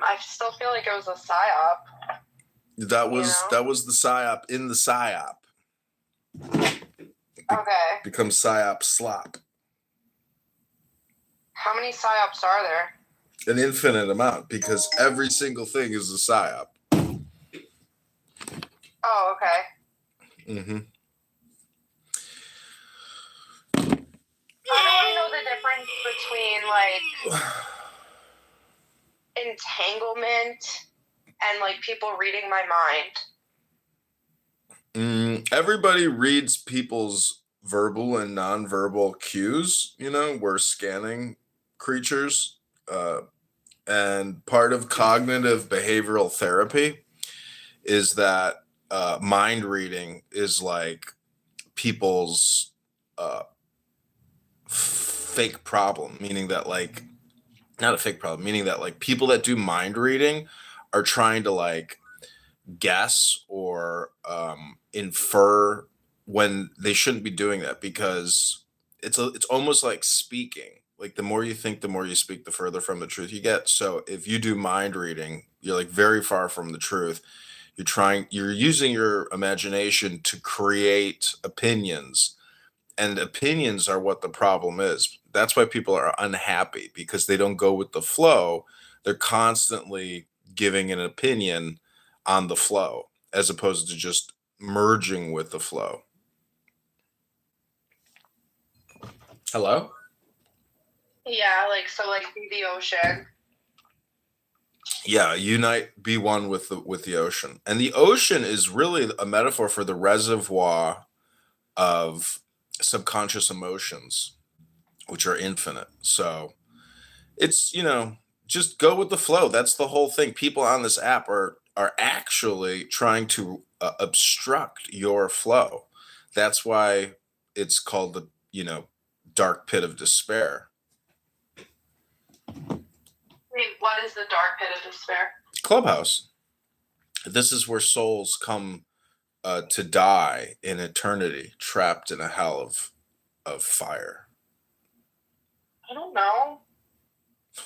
I still feel like it was a psyop. That was the psyop in the psyop. Okay. Becomes psyop slop. How many psyops are there? An infinite amount, because every single thing is a psyop. Oh, okay. Mm-hmm. How do I know the difference between, like, entanglement and, like, people reading my mind? Everybody reads people's verbal and nonverbal cues. We're scanning creatures. And part of cognitive behavioral therapy is that mind reading is like people's fake problem, meaning that, like, not a fake problem, meaning that, like, people that do mind reading are trying to, like, guess or infer when they shouldn't be doing that, because it's almost like speaking. Like, the more you think, the more you speak, the further from the truth you get. So if you do mind reading, you're, like, very far from the truth. You're using your imagination to create opinions, and opinions are what the problem is. That's why people are unhappy, because they don't go with the flow. They're constantly giving an opinion on the flow, as opposed to just merging with the flow. Hello? Yeah, like, so, like, the ocean. Yeah, unite, be one with the ocean. And the ocean is really a metaphor for the reservoir of subconscious emotions, which are infinite. So it's, just go with the flow. That's the whole thing. People on this app are actually trying to obstruct your flow. That's why it's called the, dark pit of despair. Wait, what is the dark pit of despair? Clubhouse. This is where souls come to die in eternity, trapped in a hell of fire. I don't know.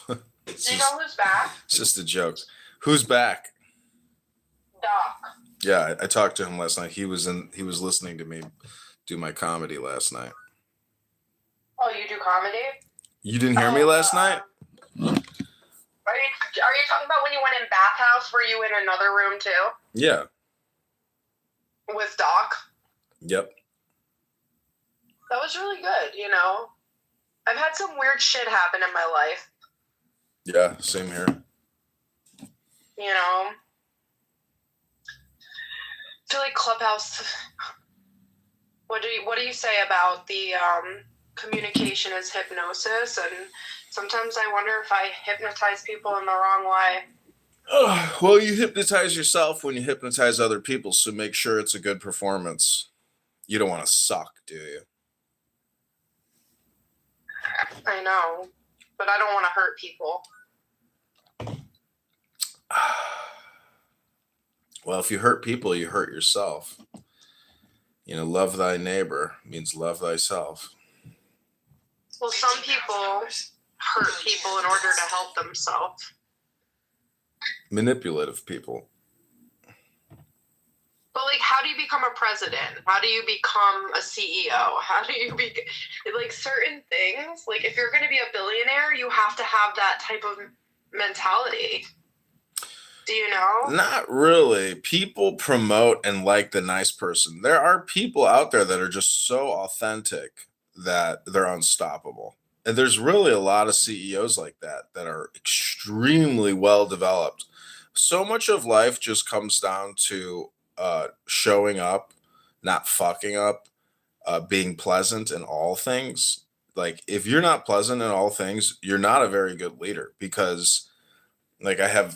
Do you know who's back? It's just a joke. Who's back? Doc. Yeah, I talked to him last night. He was listening to me do my comedy last night. Oh, you do comedy? You didn't hear me last night? Are you talking about when you went in bathhouse? Were you in another room too? Yeah. With Doc? Yep. That was really good, I've had some weird shit happen in my life. Yeah, same here. I feel like Clubhouse. What do you say about the communication as hypnosis? And sometimes I wonder if I hypnotize people in the wrong way. Well, you hypnotize yourself when you hypnotize other people, so make sure it's a good performance. You don't want to suck, do you? I know, but I don't want to hurt people. Well, if you hurt people, you hurt yourself. Love thy neighbor means love thyself. Well, some people hurt people in order to help themselves. Manipulative people. But, like, how do you become a president? How do you become a CEO? How do you be, like, certain things? Like, if you're going to be a billionaire, you have to have that type of mentality. Do you know? Not really. People promote and like the nice person. There are people out there that are just so authentic that they're unstoppable. And there's really a lot of CEOs like that are extremely well developed. So much of life just comes down to showing up, not fucking up, being pleasant in all things. Like, if you're not pleasant in all things, you're not a very good leader, because, like, I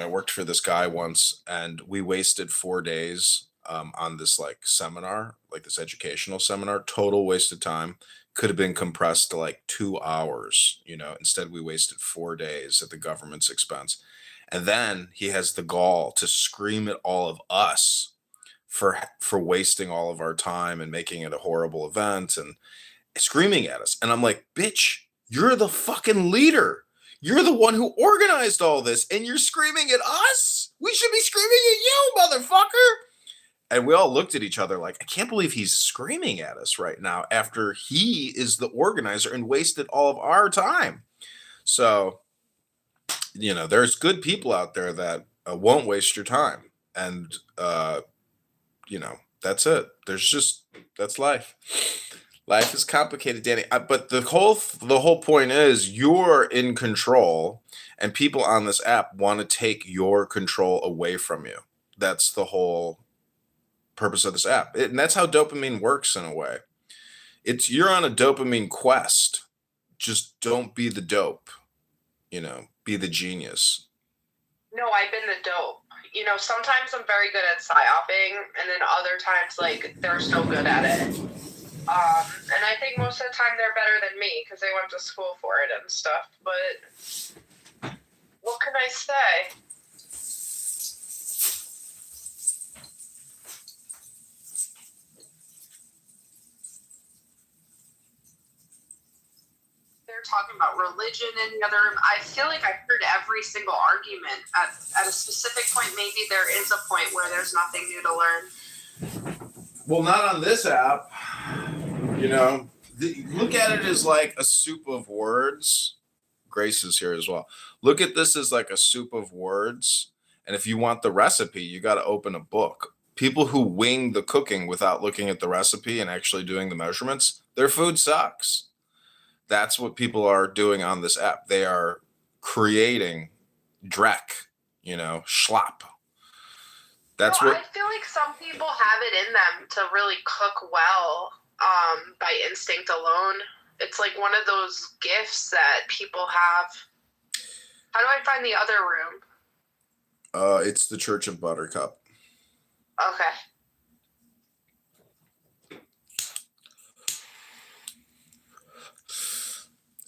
worked for this guy once, and we wasted 4 days on this, like, seminar, like this educational seminar. Total waste of time. Could have been compressed to like 2 hours. Instead we wasted 4 days at the government's expense. And then he has the gall to scream at all of us for wasting all of our time and making it a horrible event, and screaming at us. And I'm like, bitch, you're the fucking leader. You're the one who organized all this, and you're screaming at us? We should be screaming at you, motherfucker! And we all looked at each other like, I can't believe he's screaming at us right now after he is the organizer and wasted all of our time. So, there's good people out there that won't waste your time. And, that's it. That's life. Life is complicated, Danny. But the whole point is you're in control, and people on this app want to take your control away from you. That's the whole purpose of this app. And that's how dopamine works in a way. You're on a dopamine quest. Just don't be the dope. Be the genius. No, I've been the dope. Sometimes I'm very good at psyoping, and then other times, they're so good at it. And I think most of the time they're better than me because they went to school for it and stuff. But what can I say? They're talking about religion in the other room. I feel like I've heard every single argument. At a specific point, maybe there is a point where there's nothing new to learn. Well, not on this app. Look at it as like a soup of words. Grace is here as well. Look at this as like a soup of words. And if you want the recipe, you got to open a book. People who wing the cooking without looking at the recipe and actually doing the measurements, their food sucks. That's what people are doing on this app. They are creating dreck, schlop. I feel like some people have it in them to really cook well by instinct alone. It's like one of those gifts that people have. How do I find the other room? It's the Church of Buttercup. Okay.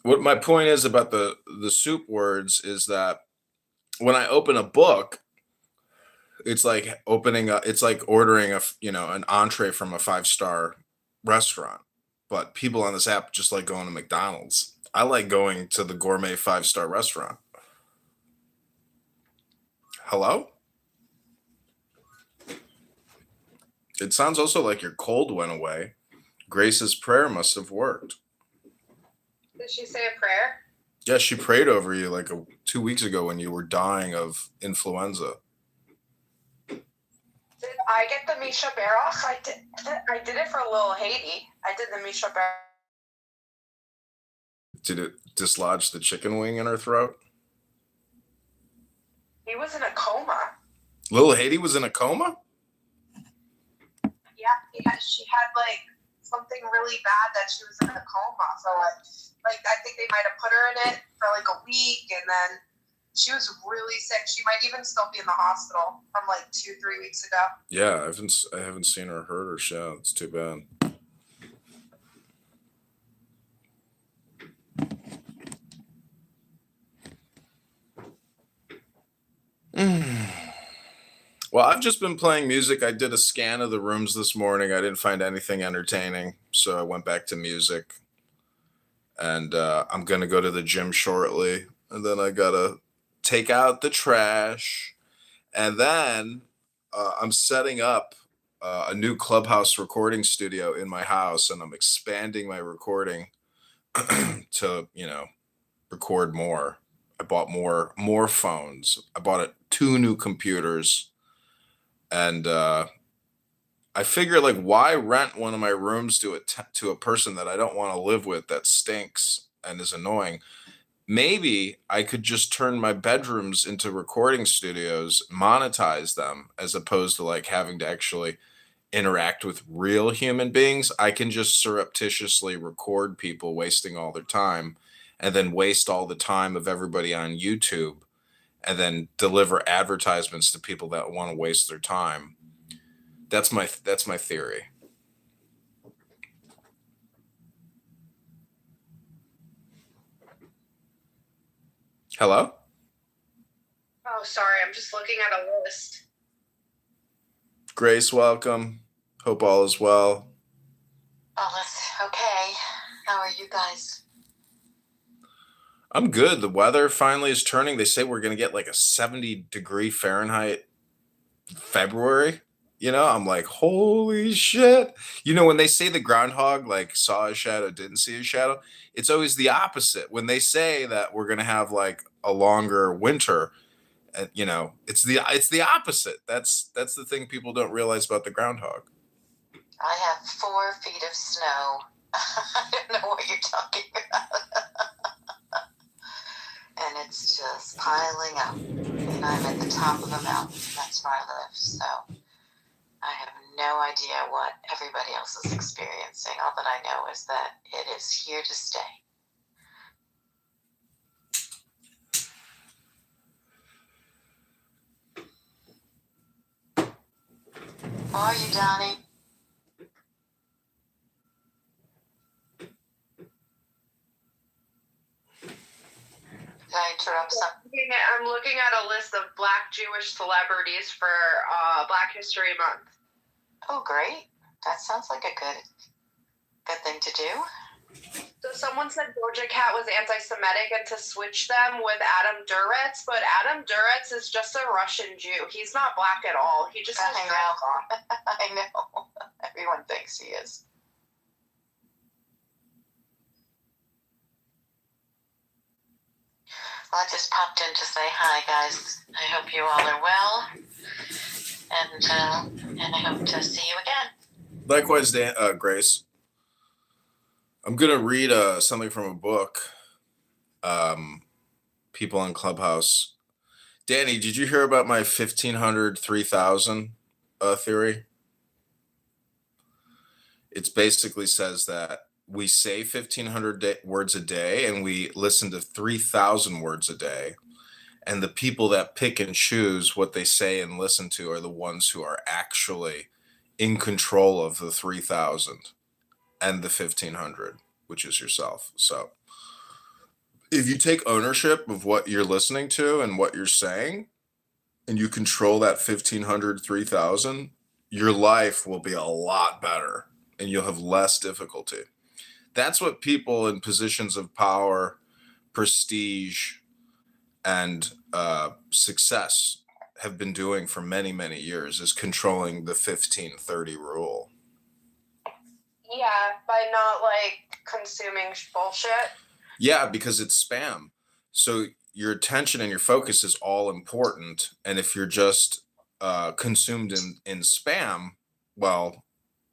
What my point is about the soup words is that when I open a book, it's like ordering an entree from a 5-star restaurant. But people on this app just like going to McDonald's. I like going to the gourmet 5-star restaurant. Hello? It sounds also like your cold went away. Grace's prayer must have worked. Did she say a prayer? Yeah, she prayed over you 2 weeks ago when you were dying of influenza. Did I get the Misha Baroff? I did it for Lil Haiti. I did the Misha Baroff. Did it dislodge the chicken wing in her throat? He was in a coma. Lil Haiti was in a coma? Yeah, she had something really bad that she was in a coma. So I think they might have put her in it for a week, and then she was really sick. She might even still be in the hospital from 2-3 weeks ago. Yeah, I haven't seen her or heard her shout. It's too bad. Well, I've just been playing music. I did a scan of the rooms this morning. I didn't find anything entertaining, so I went back to music. And I'm going to go to the gym shortly. And then I got to take out the trash. And then I'm setting up a new Clubhouse recording studio in my house. And I'm expanding my recording to, record more. I bought more phones. I bought 2 new computers. And I figure, why rent one of my rooms to a person that I don't want to live with that stinks and is annoying? Maybe I could just turn my bedrooms into recording studios, monetize them, as opposed to having to actually interact with real human beings. I can just surreptitiously record people wasting all their time and then waste all the time of everybody on YouTube and then deliver advertisements to people that want to waste their time. That's my theory. Hello? Oh, sorry. I'm just looking at a list. Grace, welcome. Hope all is well. Oh, okay. How are you guys? I'm good. The weather finally is turning. They say we're going to get like a 70-degree Fahrenheit February. I'm like, holy shit. When they say the groundhog like saw a shadow, didn't see a shadow, it's always the opposite. When they say that we're going to have like a longer winter, and it's the opposite. That's the thing people don't realize about the groundhog. I have 4 feet of snow. I don't know what you're talking about. And it's just piling up. And I'm at the top of a mountain. That's where I live. So I have no idea what everybody else is experiencing. All that I know is that it is here to stay. How are you, Donnie? Did I interrupt something? I'm looking at a list of Black Jewish celebrities for Black History Month. Oh, great. That sounds like a good thing to do. So someone said Doja Cat was anti-Semitic and to switch them with Adam Duritz, but Adam Duritz is just a Russian Jew. He's not black at all. He just has dreads on. I know. Everyone thinks he is. Well, I just popped in to say hi, guys. I hope you all are well, and I hope to see you again. Likewise, Grace. I'm gonna read something from a book. People on Clubhouse. Danny, did you hear about my 1,500 3,000 theory? It basically says that we say 1,500 words a day and we listen to 3,000 words a day. And the people that pick and choose what they say and listen to are the ones who are actually in control of the 3,000 and the 1,500, which is yourself. So if you take ownership of what you're listening to and what you're saying, and you control that 1,500, 3,000, your life will be a lot better and you'll have less difficulty. That's what people in positions of power, prestige, and success have been doing for many, many years, is controlling the 15-30 rule. Yeah, by not consuming bullshit. Yeah, because it's spam. So your attention and your focus is all important. And if you're just consumed in spam, well,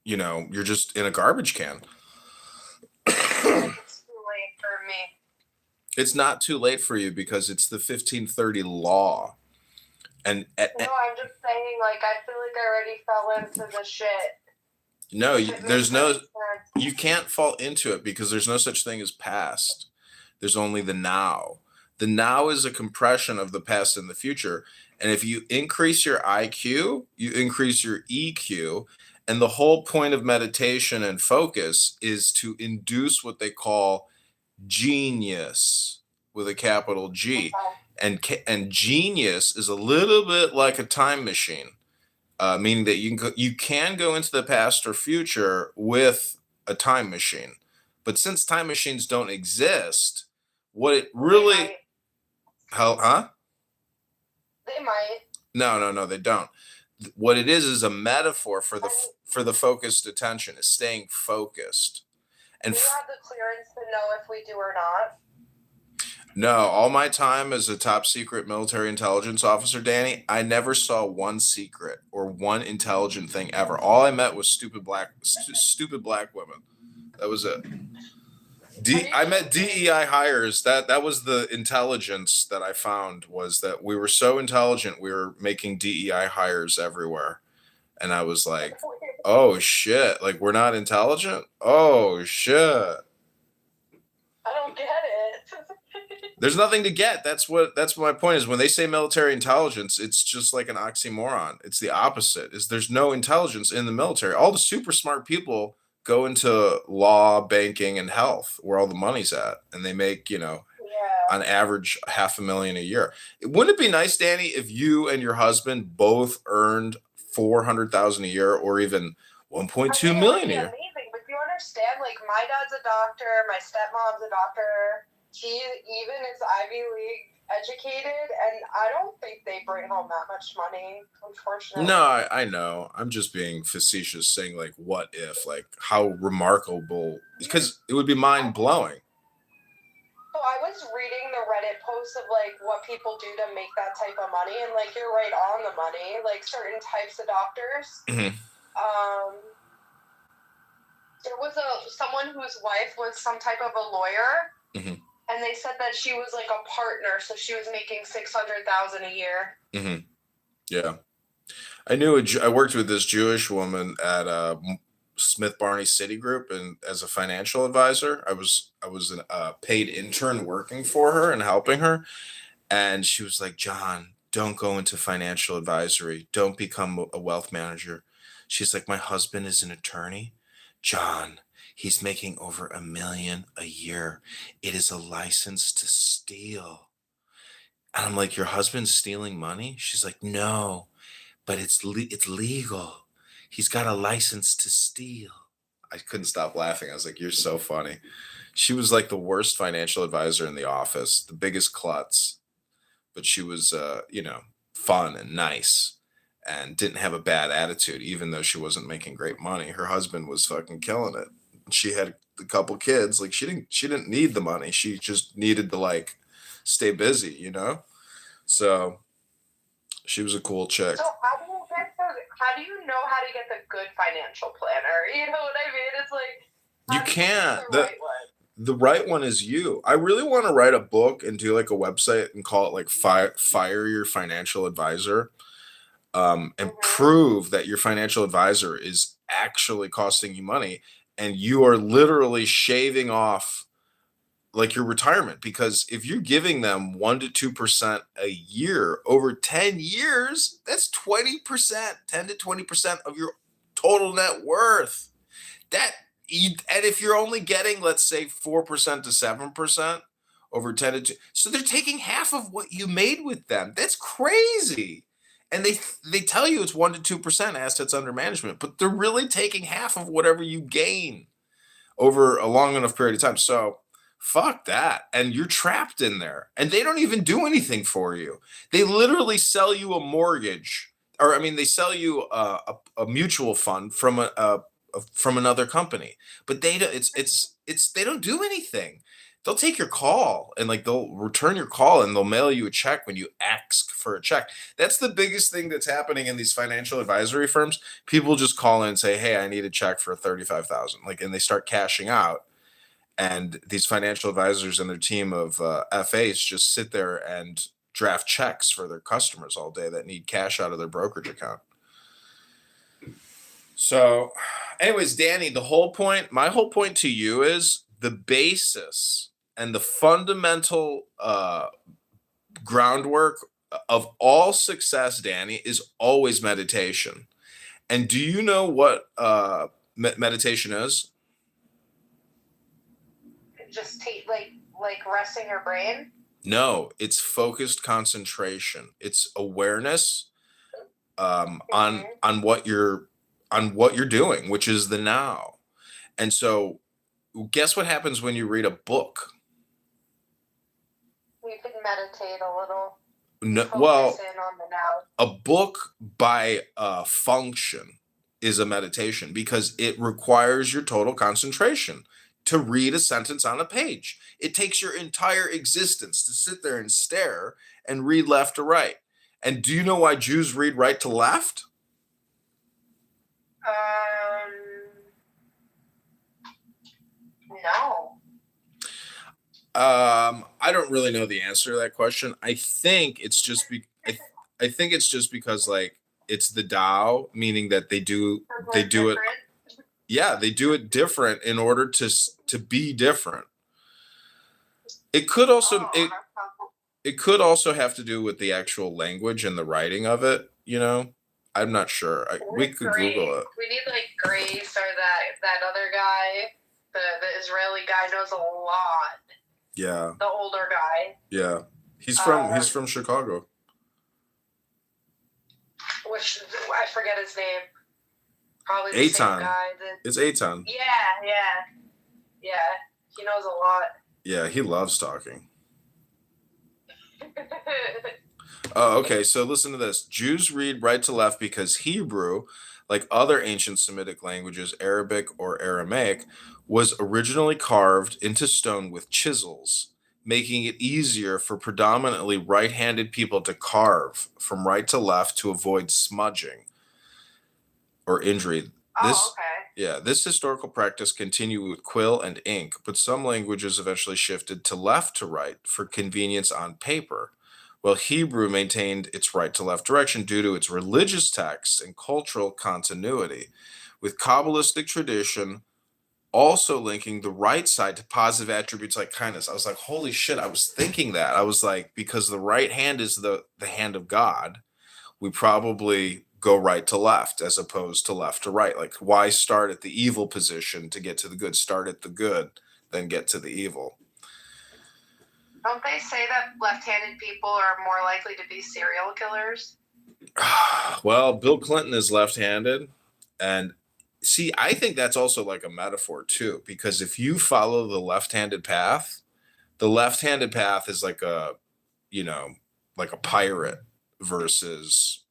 you're just in a garbage can. It's too late for me. It's not too late for you because it's the 1530 law. And no, I'm just saying, I feel like I already fell into the shit. No, you can't fall into it because there's no such thing as past. There's only the now. The now is a compression of the past and the future. And if you increase your IQ, you increase your EQ. And the whole point of meditation and focus is to induce what they call genius with a capital G. And genius is a little bit like a time machine, meaning that you can go into the past or future with a time machine. But since time machines don't exist, what it really... Huh? They might. No, they don't. What it is a metaphor for the focused attention, is staying focused. And do you have the clearance to know if we do or not? No, all my time as a top secret military intelligence officer, Danny, I never saw one secret or one intelligent thing ever. All I met was stupid black women. That was it. I met DEI hires. That was the intelligence that I found, was that we were so intelligent we were making DEI hires everywhere. And I was like, oh shit, we're not intelligent? Oh shit. I don't get it. There's nothing to get. That's what my point is. When they say military intelligence, it's just like an oxymoron. It's the opposite. There's no intelligence in the military. All the super smart people go into law, banking, and health, where all the money's at, and they make, on average $500,000 a year. Wouldn't it be nice, Danny, if you and your husband both earned $400,000 a year, or even 1.2 million a year? Amazing, but you understand, my dad's a doctor, my stepmom's a doctor. he even is Ivy League educated, and I don't think they bring home that much money, unfortunately. No, I know. I'm just being facetious, saying like, what if, like, how remarkable? Because it would be mind blowing. So I was reading the Reddit posts of like what people do to make that type of money, and like you're right on the money. Like certain types of doctors. Mhm. There was someone whose wife was some type of a lawyer, Mhm. and they said that she was like a partner, so she was making $600,000 a year. Mhm. Yeah, I worked with this Jewish woman at Smith Barney Citigroup, and as a financial advisor, I was a paid intern working for her and helping her. And she was like, John, don't go into financial advisory. Don't become a wealth manager. She's like, my husband is an attorney. John, he's making over $1 million a year. It is a license to steal. And I'm like, your husband's stealing money? She's like, no, but it's legal. He's got a license to steal. I couldn't stop laughing. I was like, you're so funny. She was like the worst financial advisor in the office, the biggest klutz, but she was fun and nice and didn't have a bad attitude even though she wasn't making great money. Her husband was fucking killing it. She had a couple kids. Like she didn't need the money. She just needed to like stay busy. So she was a cool chick. So how do you know how to get the good financial planner? You know what I mean? It's like You can't. The right one. The right one is you. I really want to write a book and do like a website and call it like fire your financial advisor, and prove that your financial advisor is actually costing you money and you are literally shaving off like your retirement. Because if you're giving them 1% to 2% a year over 10 years, that's 20%, 10 to 20% of your total net worth. And if you're only getting, let's say, 4% to 7% over 10 to 2, so they're taking half of what you made with them. That's crazy. And they tell you it's 1% to 2% assets under management, but they're really taking half of whatever you gain over a long enough period of time. So fuck that. And you're trapped in there. And they don't even do anything for you. They literally sell you a mortgage, or I mean, they sell you a mutual fund from another company, but they don't do anything. They'll take your call and like they'll return your call and they'll mail you a check when you ask for a check. That's the biggest thing that's happening in these financial advisory firms. People just call in and say, "Hey, I need a check for 35,000." Like, and they start cashing out. And these financial advisors and their team of FAs just sit there and draft checks for their customers all day that need cash out of their brokerage account. So, anyways, Danny, my whole point to you is the basis and the fundamental groundwork of all success, Danny, is always meditation. And do you know what meditation is? Just take like resting your brain. No, it's focused concentration. It's awareness on what you're doing, which is the now. And so, guess what happens when you read a book? You can meditate a little. No, well, Focus in on the now. a book by function is a meditation because it requires your total concentration to read a sentence on a page. It takes your entire existence to sit there and stare and read left to right. And do you know why Jews read right to left? No. I don't really know the answer to that question. I think it's just because like it's the Tao, meaning that they do it. Yeah, they do it different in order to be different. It could also it could also have to do with the actual language and the writing of it. I'm not sure. We could Google it. We need like Grace or that other guy, the Israeli guy knows a lot. Yeah. The older guy. Yeah. He's from Chicago. Which I forget his name. Probably the same guy. It's Eitan. Yeah. He knows a lot. Yeah, he loves talking. Oh, okay. So listen to this. Jews read right to left because Hebrew, like other ancient Semitic languages, Arabic or Aramaic, was originally carved into stone with chisels, making it easier for predominantly right-handed people to carve from right to left to avoid smudging or injury. Oh, This okay. Yeah, this historical practice continued with quill and ink, but some languages eventually shifted to left to right for convenience on paper, while Hebrew maintained its right to left direction due to its religious texts and cultural continuity, with Kabbalistic tradition also linking the right side to positive attributes like kindness. I was like, holy shit, I was thinking that. I was like, because the right hand is the hand of God, we probably go right to left as opposed to left to right. Like, why start at the evil position to get to the good? Start at the good, then get to the evil. Don't they say that left-handed people are more likely to be serial killers? Well, Bill Clinton is left-handed, and see, I think that's also like a metaphor too, because if you follow the left-handed path is like a, you know, like a pirate versus,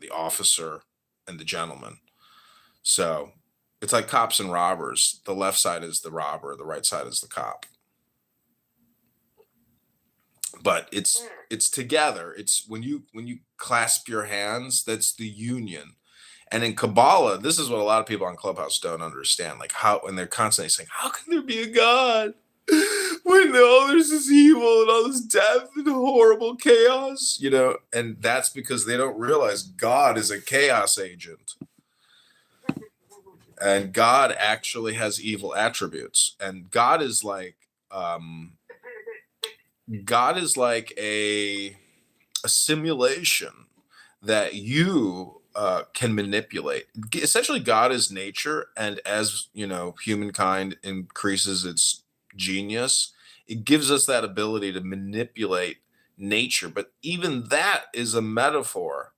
the officer and the gentleman. So it's like cops and robbers. The left side is the robber, the right side is the cop. But it's together. It's when you clasp your hands, that's the union. And in Kabbalah, this is what a lot of people on Clubhouse don't understand. Like how, and they're constantly saying, how can there be a God when all there's this evil and all this death and horrible chaos? And that's because they don't realize God is a chaos agent. And God actually has evil attributes. And God is like a simulation that you can manipulate. Essentially, God is nature, and as humankind increases its genius, it gives us that ability to manipulate nature. But even that is a metaphor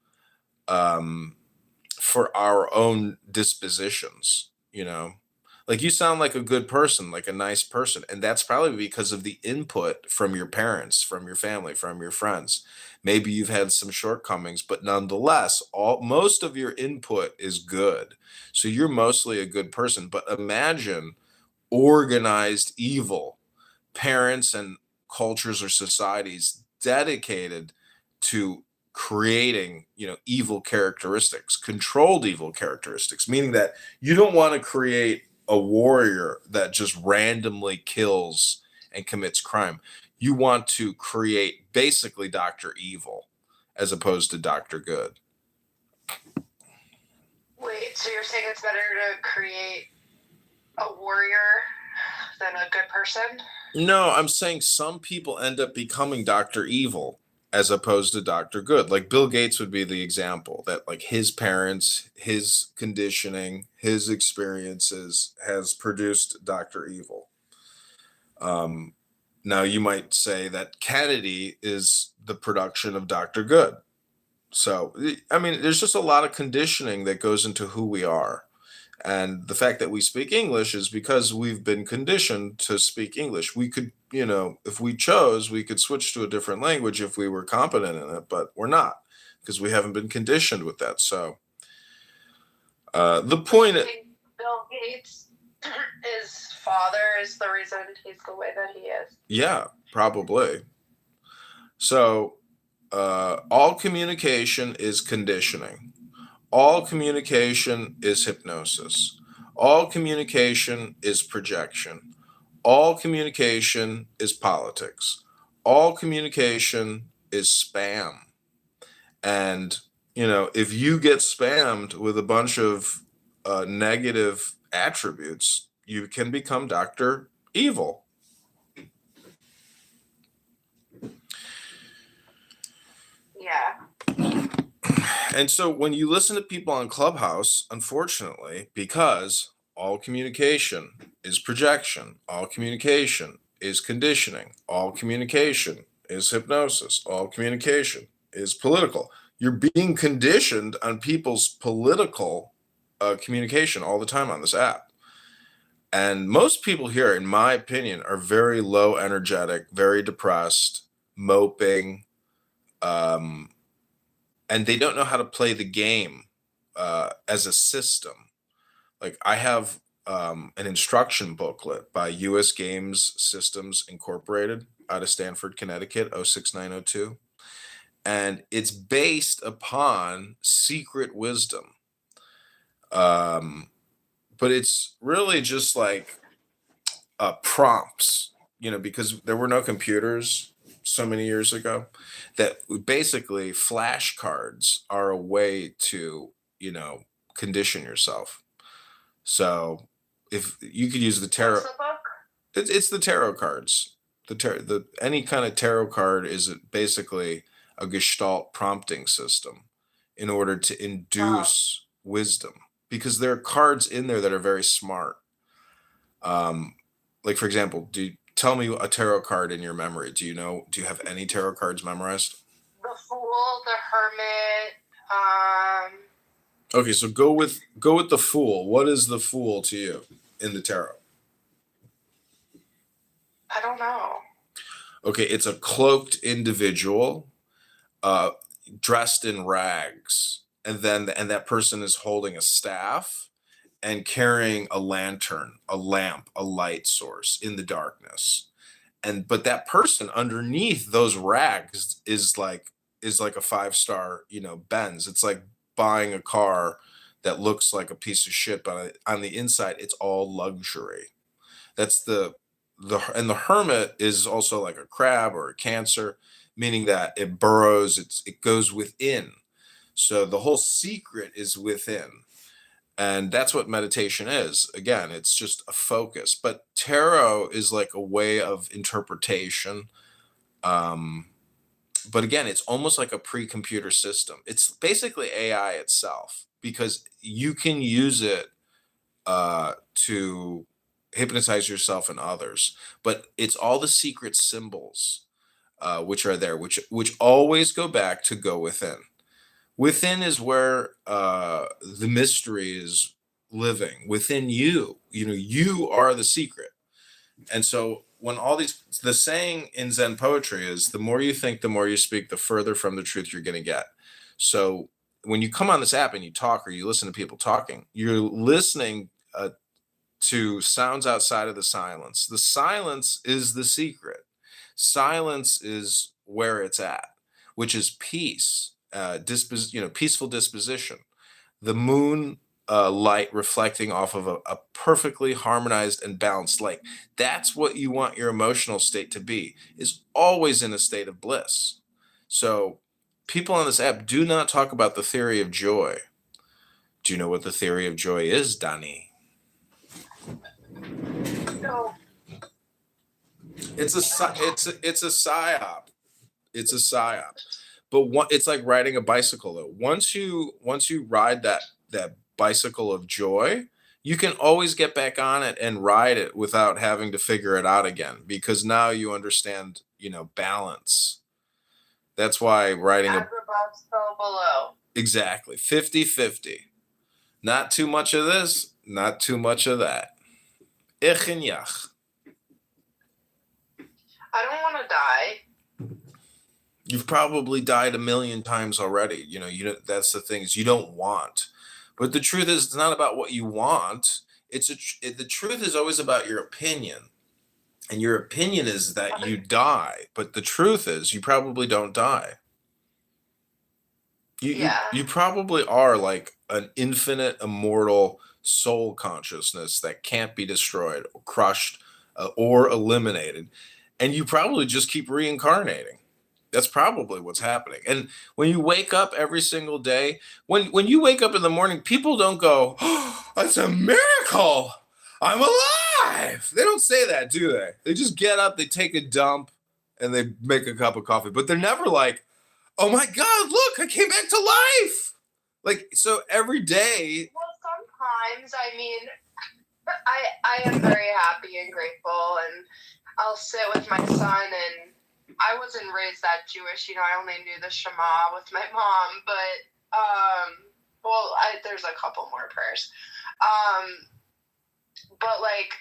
for our own dispositions. Like you sound like a good person, like a nice person, and that's probably because of the input from your parents, from your family, from your friends. Maybe you've had some shortcomings, but nonetheless, most of your input is good. So you're mostly a good person. But imagine organized evil, parents and cultures or societies dedicated to creating evil characteristics, controlled evil characteristics, meaning that you don't want to create a warrior that just randomly kills and commits crime. You want to create basically Dr. Evil as opposed to Dr. Good. Wait, so you're saying it's better to create a warrior than a good person? No, I'm saying some people end up becoming Dr. Evil as opposed to Dr. Good. Like Bill Gates would be the example that like his parents, his conditioning, his experiences has produced Dr. Evil. Now you might say that Kennedy is the production of Dr. Good. So, I mean, there's just a lot of conditioning that goes into who we are. And the fact that we speak English is because we've been conditioned to speak English. We could, if we chose, we could switch to a different language if we were competent in it, but we're not because we haven't been conditioned with that. So the point I think Bill Gates, his father, is the reason he's the way that he is. Yeah, probably. So all communication is conditioning. All communication is hypnosis. All communication is projection. All communication is politics. All communication is spam. And, if you get spammed with a bunch of negative attributes, you can become Dr. Evil. Yeah. And so when you listen to people on Clubhouse, unfortunately, because all communication is projection, all communication is conditioning, all communication is hypnosis, all communication is political. You're being conditioned on people's political communication all the time on this app. And most people here, in my opinion, are very low energetic, very depressed, moping, and they don't know how to play the game as a system. Like I have an instruction booklet by U.S. Games Systems Incorporated out of Stanford, Connecticut, 06902. And it's based upon secret wisdom. But it's really just like prompts, because there were no computers so many years ago, that basically flashcards are a way to, condition yourself. So if you could use the tarot, What's the book? it's the tarot cards. The any kind of tarot card is basically a gestalt prompting system in order to induce wisdom, because there are cards in there that are very smart. Like for example, tell me a tarot card in your memory. Do you have any tarot cards memorized? The Fool, the Hermit. Okay, so go with the Fool. What is the Fool to you in the tarot? I don't know. Okay, it's a cloaked individual, dressed in rags, and that person is holding a staff and carrying a lantern, a lamp, a light source in the darkness. But that person underneath those rags is like a 5-star, Benz. It's like buying a car that looks like a piece of shit, but on the inside it's all luxury. That's and the hermit is also like a crab or a Cancer, meaning that it burrows, it goes within. So the whole secret is within. And that's what meditation is. Again, it's just a focus. But tarot is like a way of interpretation. But again, it's almost like a pre-computer system. It's basically AI itself, because you can use it to hypnotize yourself and others. But it's all the secret symbols which are there, which always go back to go within. Within is where the mystery is living within you. You are the secret. And so the saying in Zen poetry is, the more you think, the more you speak, the further from the truth you're going to get. So when you come on this app and you talk, or you listen to people talking, you're listening to sounds outside of the silence. The silence is the secret. Silence is where it's at, which is peace, peaceful disposition. The moon light reflecting off of a perfectly harmonized and balanced light. That's what you want your emotional state to be, is always in a state of bliss. So people on this app do not talk about the theory of joy. Do you know what the theory of joy is, Dani? No. It's a psyop. It's a psyop. But it's like riding a bicycle though. Once you ride that bicycle of joy, you can always get back on it and ride it without having to figure it out again, because now you understand, balance. That's why riding As above, so below. exactly 50-50. Not too much of this, not too much of that. Ich en jach. I don't want to die. You've probably died a million times already. That's the thing, is you don't want. But the truth is, it's not about what you want. The truth is always about your opinion. And your opinion is that you die. But the truth is, you probably don't die. You probably are like an infinite, immortal soul consciousness that can't be destroyed or crushed or eliminated. And you probably just keep reincarnating. That's probably what's happening. And when you wake up every single day, when you wake up in the morning, people don't go, "Oh, that's a miracle. I'm alive." They don't say that, do they? They just get up, they take a dump, and they make a cup of coffee. But they're never like, "Oh my God, look, I came back to life." Like, so every day. Well, sometimes, I mean, I am very happy and grateful, and I'll sit with my son, and I wasn't raised that Jewish, I only knew the Shema with my mom, but, there's a couple more prayers. but like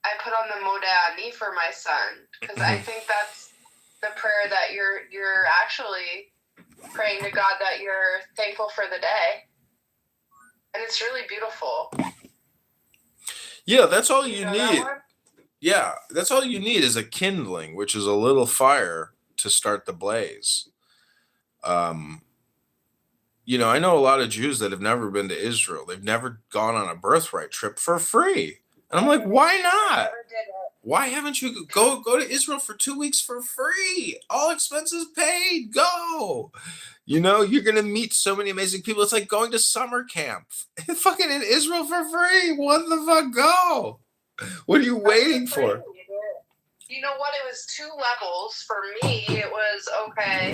I put on the Moda Ani for my son because I think that's the prayer that you're actually praying to God, that you're thankful for the day, and it's really beautiful. Yeah, that's all you know need. that one? Yeah, that's all you need is a kindling, which is a little fire to start the blaze. You know, I know a lot of Jews that have never been to Israel. They've never gone on a birthright trip for free. And I'm like, why not? Never did it. Why haven't you go to Israel for 2 weeks for free? All expenses paid. Go. You know, you're gonna meet so many amazing people. It's like going to summer camp. Fucking in Israel for free. What the fuck? Go. What are you waiting for? You know what? It was 2 levels. For me, it was, okay,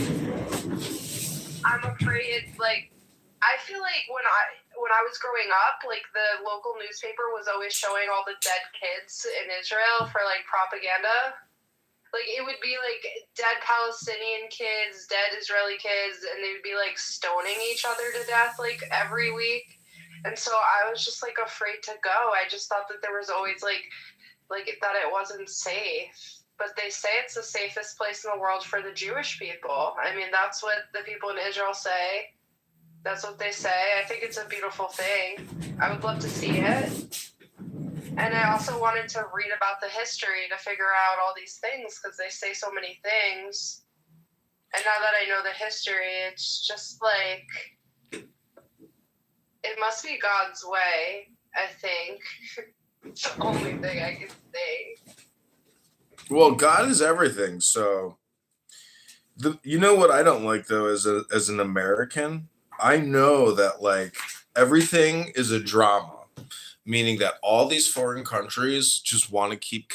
I'm afraid, like, I feel like when I was growing up, like, the local newspaper was always showing all the dead kids in Israel for, like, propaganda. Like, it would be, like, dead Palestinian kids, dead Israeli kids, and they would be, like, stoning each other to death, like, every week. And so I was just, like, afraid to go. I just thought that there was always, like that it wasn't safe. But they say it's the safest place in the world for the Jewish people. I mean, that's what the people in Israel say. That's what they say. I think it's a beautiful thing. I would love to see it. And I also wanted to read about the history to figure out all these things, because they say so many things. And now that I know the history, it's just like, it must be God's way, I think. It's the only thing I can say. Well, God is everything. So, you know what I don't like though, as an American, I know that like everything is a drama, meaning that all these foreign countries just want to keep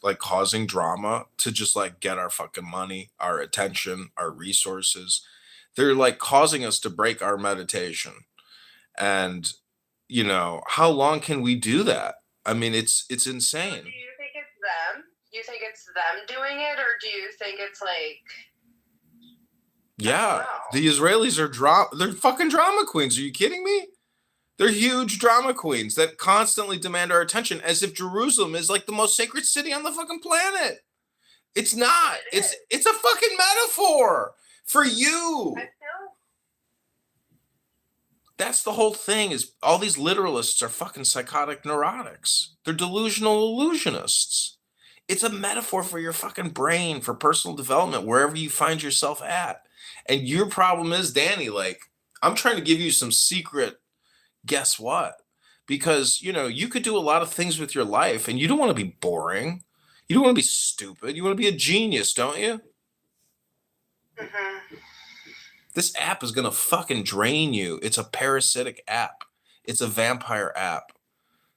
like causing drama to just like get our fucking money, our attention, our resources. They're like causing us to break our meditation. And you know, how long can we do that? I mean, it's insane. Do you think it's them? Do you think it's them doing it, or do you think it's like? Yeah, the Israelis are they're fucking drama queens. Are you kidding me? They're huge drama queens that constantly demand our attention, as if Jerusalem is like the most sacred city on the fucking planet. It's not. It's a fucking metaphor for you. I feel. That's the whole thing, is all these literalists are fucking psychotic neurotics. They're delusional illusionists. It's a metaphor for your fucking brain, for personal development, wherever you find yourself at. And your problem is, Danny, like, I'm trying to give you some secret, guess what? Because, you know, you could do a lot of things with your life and you don't want to be boring. You don't want to be stupid. You want to be a genius, don't you? Mm-hmm. This app is going to fucking drain you. It's a parasitic app. It's a vampire app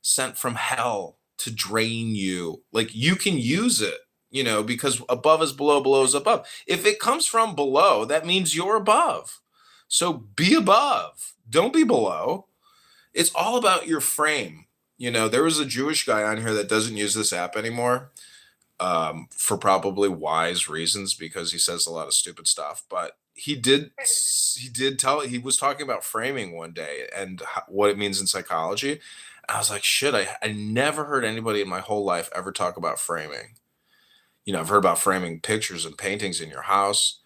sent from hell to drain you. Like, you can use it, you know, because above is below, below is above. If it comes from below, that means you're above. So be above. Don't be below. It's all about your frame. You know, there was a Jewish guy on here that doesn't use this app anymore, for probably wise reasons, because he says a lot of stupid stuff. But he was talking about framing one day and what it means in psychology. I was like, shit, I never heard anybody in my whole life ever talk about framing. You know, I've heard about framing pictures and paintings in your house,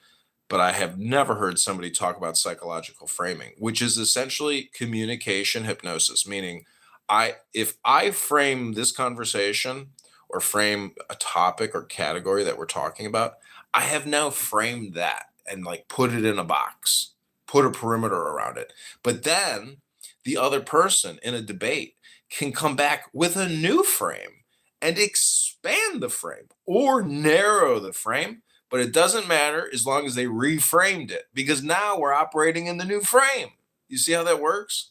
but I have never heard somebody talk about psychological framing, which is essentially communication hypnosis, meaning if I frame this conversation or frame a topic or category that we're talking about, I have now framed that and like put it in a box, put a perimeter around it. But then the other person in a debate can come back with a new frame and expand the frame or narrow the frame. But it doesn't matter as long as they reframed it, because now we're operating in the new frame. You see how that works?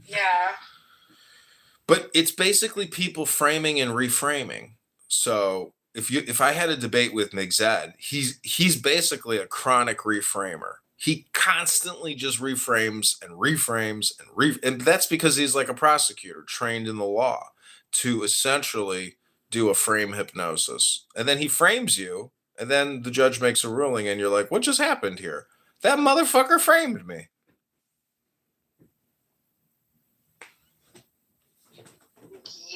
Yeah. But it's basically people framing and reframing. So if I had a debate with Migzad, he's basically a chronic reframer. He constantly just reframes and reframes and that's because he's like a prosecutor trained in the law to essentially do a frame hypnosis. And then he frames you, and then the judge makes a ruling, and you're like, what just happened here? That motherfucker framed me.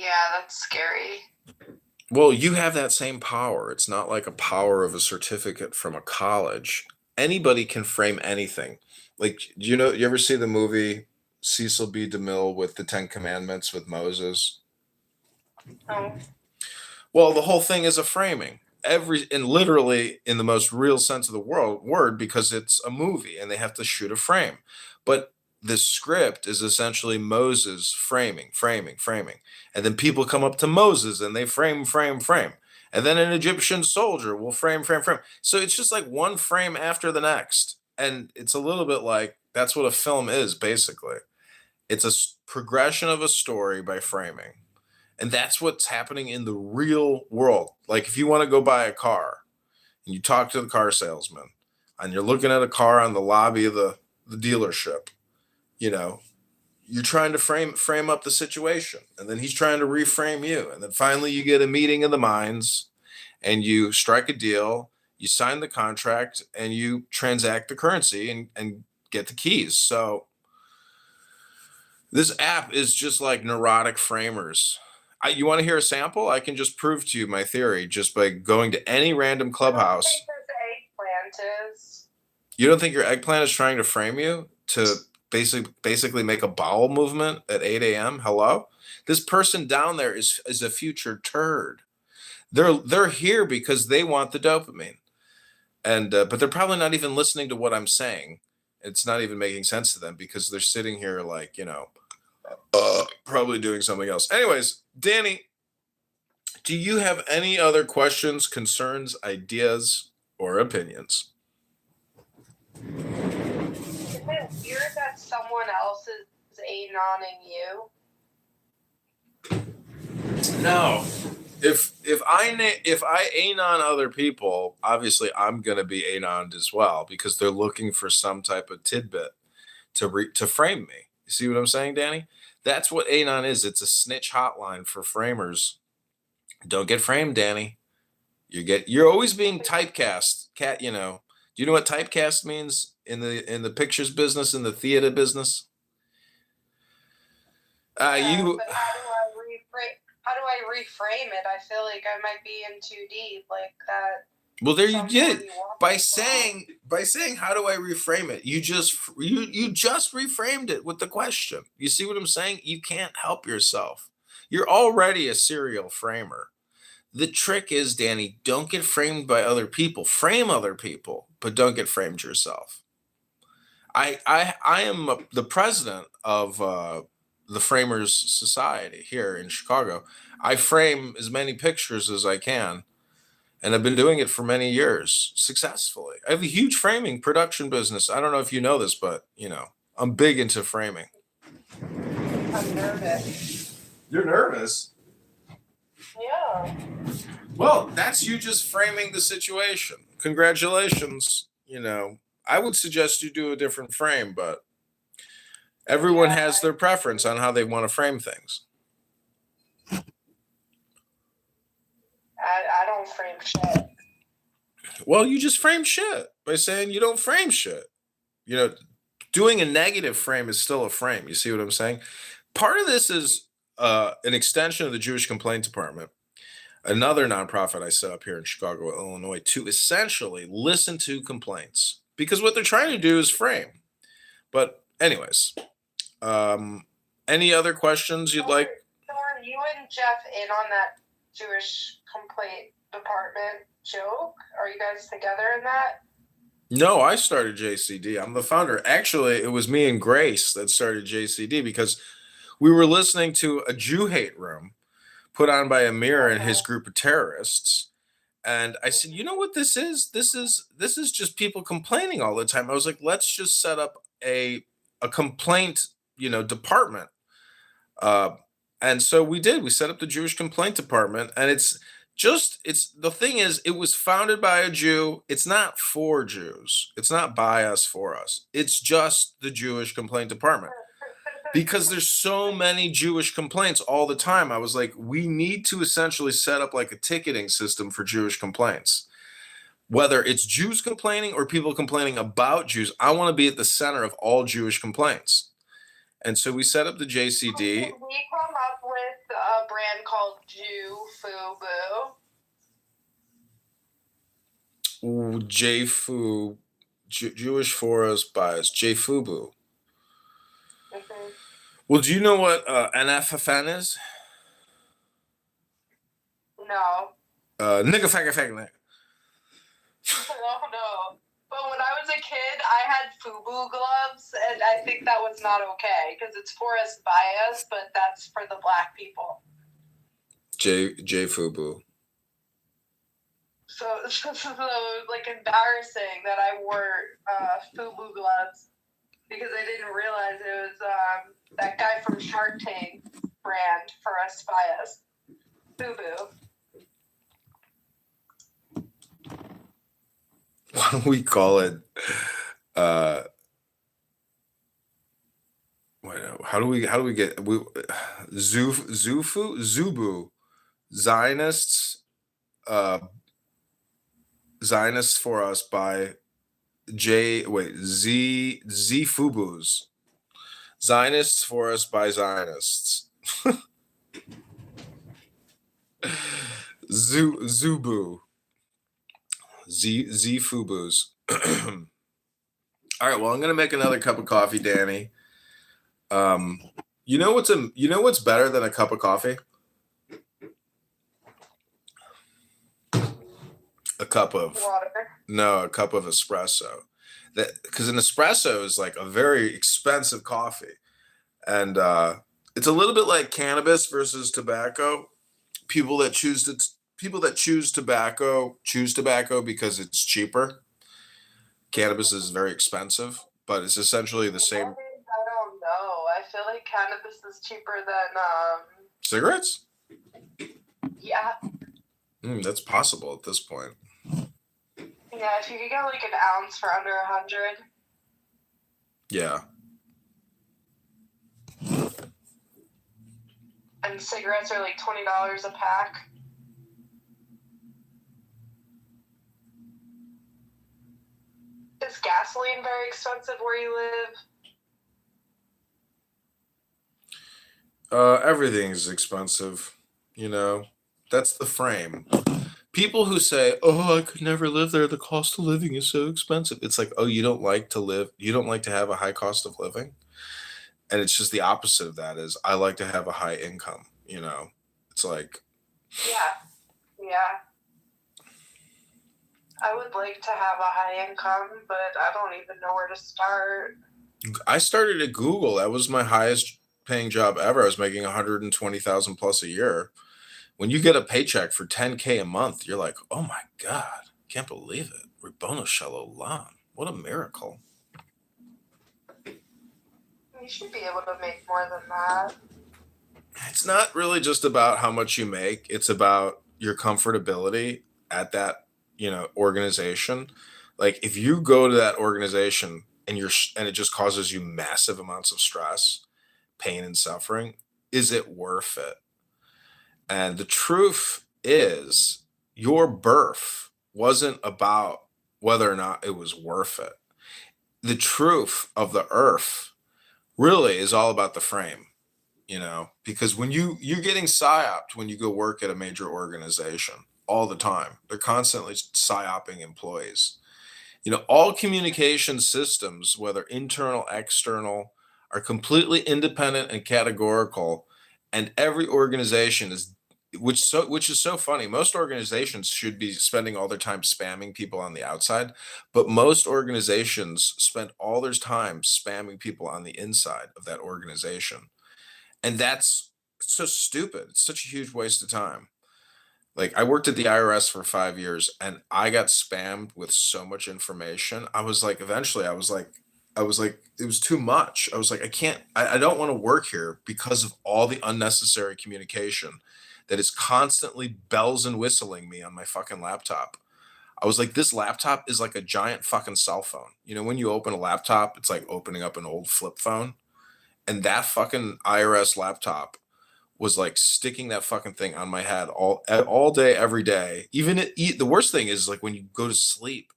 Yeah, that's scary. Well, you have that same power. It's not like a power of a certificate from a college. Anybody can frame anything. Like, you ever see the movie Cecil B. DeMille with the Ten Commandments with Moses? Oh. Well, the whole thing is a framing. And literally in the most real sense of the word, because it's a movie and they have to shoot a frame. But the script is essentially Moses framing. And then people come up to Moses and they frame. And then an Egyptian soldier will frame. So it's just like one frame after the next. And it's a little bit like that's what a film is, basically. It's a progression of a story by framing. And that's what's happening in the real world. Like if you want to go buy a car and you talk to the car salesman and you're looking at a car on the lobby of the dealership, you're trying to frame up the situation. And then he's trying to reframe you. And then finally you get a meeting of the minds and you strike a deal, you sign the contract, and you transact the currency and get the keys. So this app is just like neurotic framers. You want to hear a sample? I can just prove to you my theory just by going to any random clubhouse. I don't think this eggplant is. You don't think your eggplant is trying to frame you to basically make a bowel movement at 8 a.m.? Hello? This person down there is a future turd. They're here because they want the dopamine. And but they're probably not even listening to what I'm saying. It's not even making sense to them because they're sitting here like, probably doing something else. Anyways, Danny, do you have any other questions, concerns, ideas, or opinions? Is it weird that someone else is anoning you? No. If I anon other people, obviously I'm gonna be anoned as well because they're looking for some type of tidbit to frame me. You see what I'm saying, Danny? That's what anon is. It's a snitch hotline for framers. Don't get framed, Danny. You're always being typecast. Do you know what typecast means in the pictures business, in the theater business? But how do I reframe it? I feel like I might be in too deep, like that. Well, there you did. By saying how do I reframe it? You just reframed it with the question. You see what I'm saying? You can't help yourself. You're already a serial framer. The trick is, Danny, don't get framed by other people. Frame other people, but don't get framed yourself. I am the president of the Framers Society here in Chicago. I frame as many pictures as I can. And I've been doing it for many years successfully. I have a huge framing production business. I don't know if you know this, but I'm big into framing. I'm nervous. You're nervous? Yeah. Well, that's you just framing the situation. Congratulations. I would suggest you do a different frame, but everyone has their preference on how they want to frame things. I don't frame shit. Well, you just frame shit by saying you don't frame shit. Doing a negative frame is still a frame. You see what I'm saying? Part of this is an extension of the Jewish Complaint Department, another nonprofit I set up here in Chicago, Illinois, to essentially listen to complaints because what they're trying to do is frame. But anyways, any other questions you'd like? So are you and Jeff in on that Jewish Complaint Department joke? Are you guys together in that? No, I started JCD. I'm the founder. Actually, it was me and Grace that started JCD because we were listening to a Jew hate room put on by Amir and his group of terrorists. And I said, you know what this is? This is just people complaining all the time. I was like, let's just set up a complaint, department. And so we did. We set up the Jewish Complaint Department, and it's the thing is, it was founded by a Jew. It's not for Jews. It's not by us, for us. It's just the Jewish Complaint Department. Because there's so many Jewish complaints all the time. I was like, we need to essentially set up like a ticketing system for Jewish complaints. Whether it's Jews complaining or people complaining about Jews, I want to be at the center of all Jewish complaints. And so we set up the JCD. Can we come up with a brand called Fubu. Ooh, J-Fu, Jewish Forest Bias, J-Fubu. Mm-hmm. Well, do you know what NFFN is? No. Nigga faggot faggot nigga. No. But when I was a kid, I had Fubu gloves, and I think that was not okay because it's forest bias, but that's for the black people. J-Fubu. So it was like embarrassing that I wore Fubu gloves because I didn't realize it was that guy from Shark Tank brand forest bias. Fubu. Why don't we call it how do we get Zubu Zionists Zionists for us by Z Fubus. Zionists for us by Zionists. Zubu. Z Fubus. All right, well, I'm gonna make another cup of coffee, Danny. You know what's better than a cup of coffee? A cup of Water. No, a cup of espresso. That because an espresso is like a very expensive coffee, and it's a little bit like cannabis versus tobacco. People that choose tobacco choose tobacco because it's cheaper. Cannabis is very expensive, but it's essentially the same. I don't know. I feel like cannabis is cheaper than Cigarettes? yeah. That's possible at this point. Yeah, if you could get like an ounce for under 100. Yeah. And cigarettes are like $20 a pack. Is gasoline very expensive where you live? Everything's expensive, you know. That's the frame. People who say, "Oh, I could never live there. The cost of living is so expensive." It's like, "Oh, you don't like to live. You don't like to have a high cost of living." And it's just the opposite of that is I like to have a high income, you know. It's like Yeah. I would like to have a high income, but I don't even know where to start. I started at Google. That was my highest paying job ever. I was making 120,000 plus a year. When you get a paycheck for 10K a month, you're like, "Oh my God, can't believe it. Ribono Shel Olam. What a miracle." You should be able to make more than that. It's not really just about how much you make. It's about your comfortability at that, organization. Like if you go to that organization and it just causes you massive amounts of stress, pain and suffering, is it worth it? And the truth is your birth wasn't about whether or not it was worth it. The truth of the earth really is all about the frame. Because when you're getting psyoped when you go work at a major organization all the time, they're constantly psyoping employees. All communication systems, whether internal, external, are completely independent and categorical, and every organization which is so funny. Most organizations should be spending all their time spamming people on the outside, but most organizations spend all their time spamming people on the inside of that organization. And it's so stupid. It's such a huge waste of time. Like I worked at the IRS for 5 years and I got spammed with so much information. Eventually I was like, it was too much. I was like, I don't want to work here because of all the unnecessary communication that is constantly bells and whistling me on my fucking laptop. I was like, this laptop is like a giant fucking cell phone. When you open a laptop, it's like opening up an old flip phone. And that fucking IRS laptop was like sticking that fucking thing on my head all day, every day. The worst thing is like when you go to sleep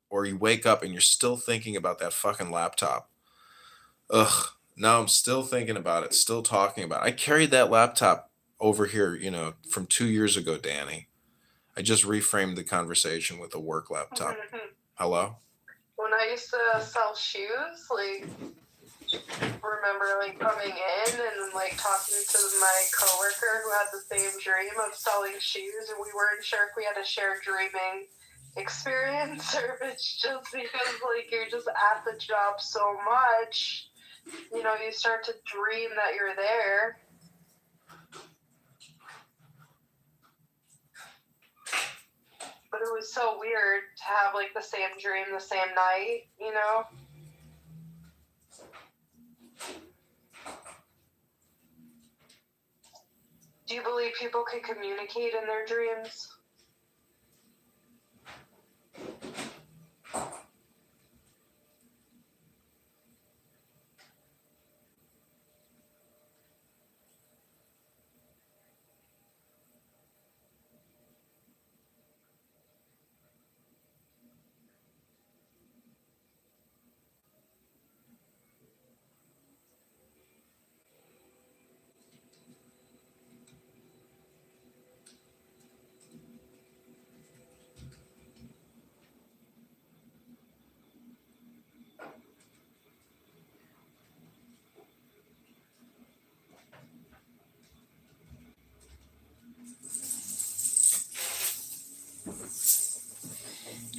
or you wake up and you're still thinking about that fucking laptop. Ugh. Now I'm still thinking about it, still talking about it. I carried that laptop over here, from 2 years ago, Danny. I just reframed the conversation with a work laptop. Hello? When I used to sell shoes, like, remember, like, coming in and, like, talking to my coworker who had the same dream of selling shoes, and we weren't sure if we had a shared dreaming experience or if it's just because, like, you're just at the job so much, you start to dream that you're there. But it was so weird to have, like, the same dream the same night, Do you believe people can communicate in their dreams?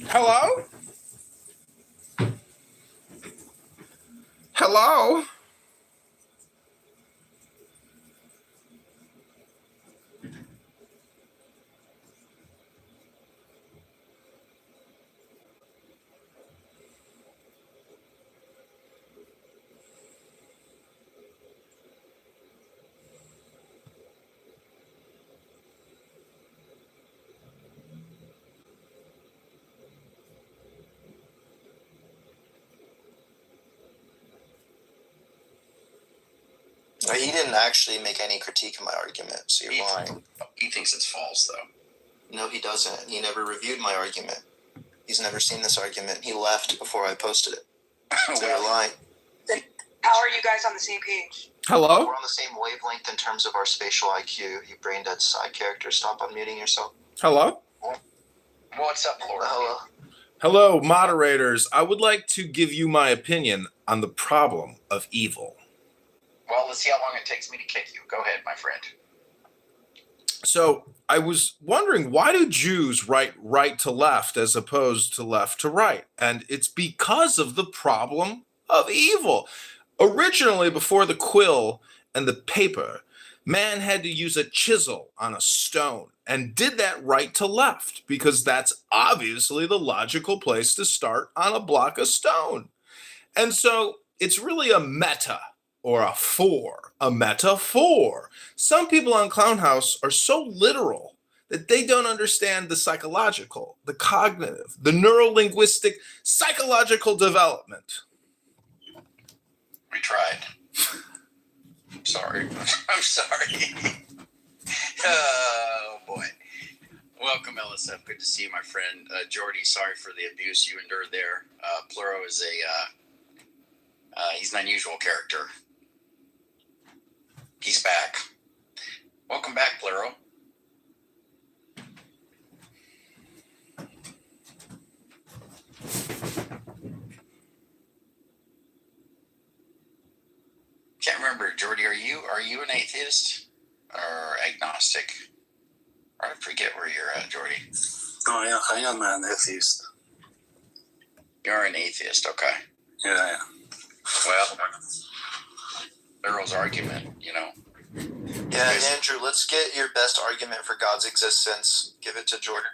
Hello? Hello? He didn't actually make any critique of my argument, so you're lying. He thinks it's false, though. No, he doesn't. He never reviewed my argument. He's never seen this argument. He left before I posted it. So you're lying. Then how are you guys on the same page? Hello? We're on the same wavelength in terms of our spatial IQ. You brain dead side character. Stop unmuting yourself. Hello? What's up, Laura? Hello. Hello, moderators. I would like to give you my opinion on the problem of evil. Well, let's see how long it takes me to kick you. Go ahead, my friend. So I was wondering, why do Jews write right to left as opposed to left to right? And it's because of the problem of evil. Originally, before the quill and the paper, man had to use a chisel on a stone and did that right to left because that's obviously the logical place to start on a block of stone. And so it's really a meta or a metaphor. Some people on Clown House are so literal that they don't understand the psychological, the cognitive, the neurolinguistic, psychological development. We tried. I'm sorry. I'm sorry. Oh, boy. Welcome, LSF. Good to see you, my friend. Jordy, sorry for the abuse you endured there. Pluro is he's an unusual character. He's back. Welcome back, Pluro. Can't remember, Jordy. Are you an atheist or agnostic? I forget where you're at, Jordy. Oh yeah, I am an atheist. You're an atheist, okay. Yeah. Well, Earl's argument, Yeah, Andrew, let's get your best argument for God's existence. Give it to Jordan.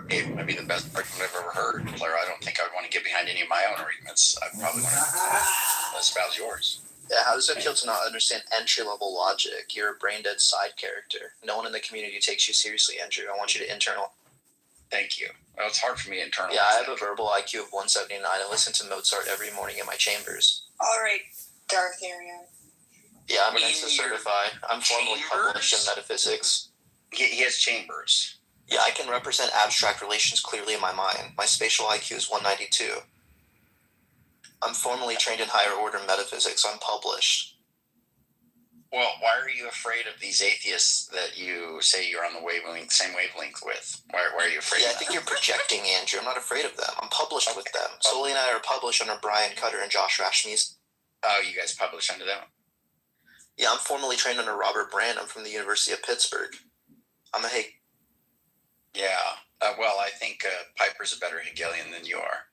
It might be the best argument I've ever heard, Blair. I don't think I'd want to get behind any of my own arguments. I'd probably want to espouse yours. Yeah, how does it feel to not understand entry-level logic? You're a brain-dead side character. No one in the community takes you seriously, Andrew. I want you to internal. Thank you. Well, it's hard for me internally. Yeah, I have a verbal IQ of 179. I listen to Mozart every morning in my chambers. All right, Darth Arian. Yeah, I'm an INSA certified. I'm formally published in metaphysics. He has chambers. Yeah, I can represent abstract relations clearly in my mind. My spatial IQ is 192. I'm formally trained in higher order metaphysics. I'm published. Well, why are you afraid of these atheists that you say you're on the same wavelength with? Why are you afraid Yeah, I of think them? you're projecting, Andrew. I'm not afraid of them. I'm published with them. Sully and I are published under Brian Cutter and Josh Rashmies. Oh, you guys publish under them? Yeah, I'm formally trained under Robert Brand. I'm from the University of Pittsburgh. I'm a Hegel. Yeah. Well, I think Piper's a better Hegelian than you are.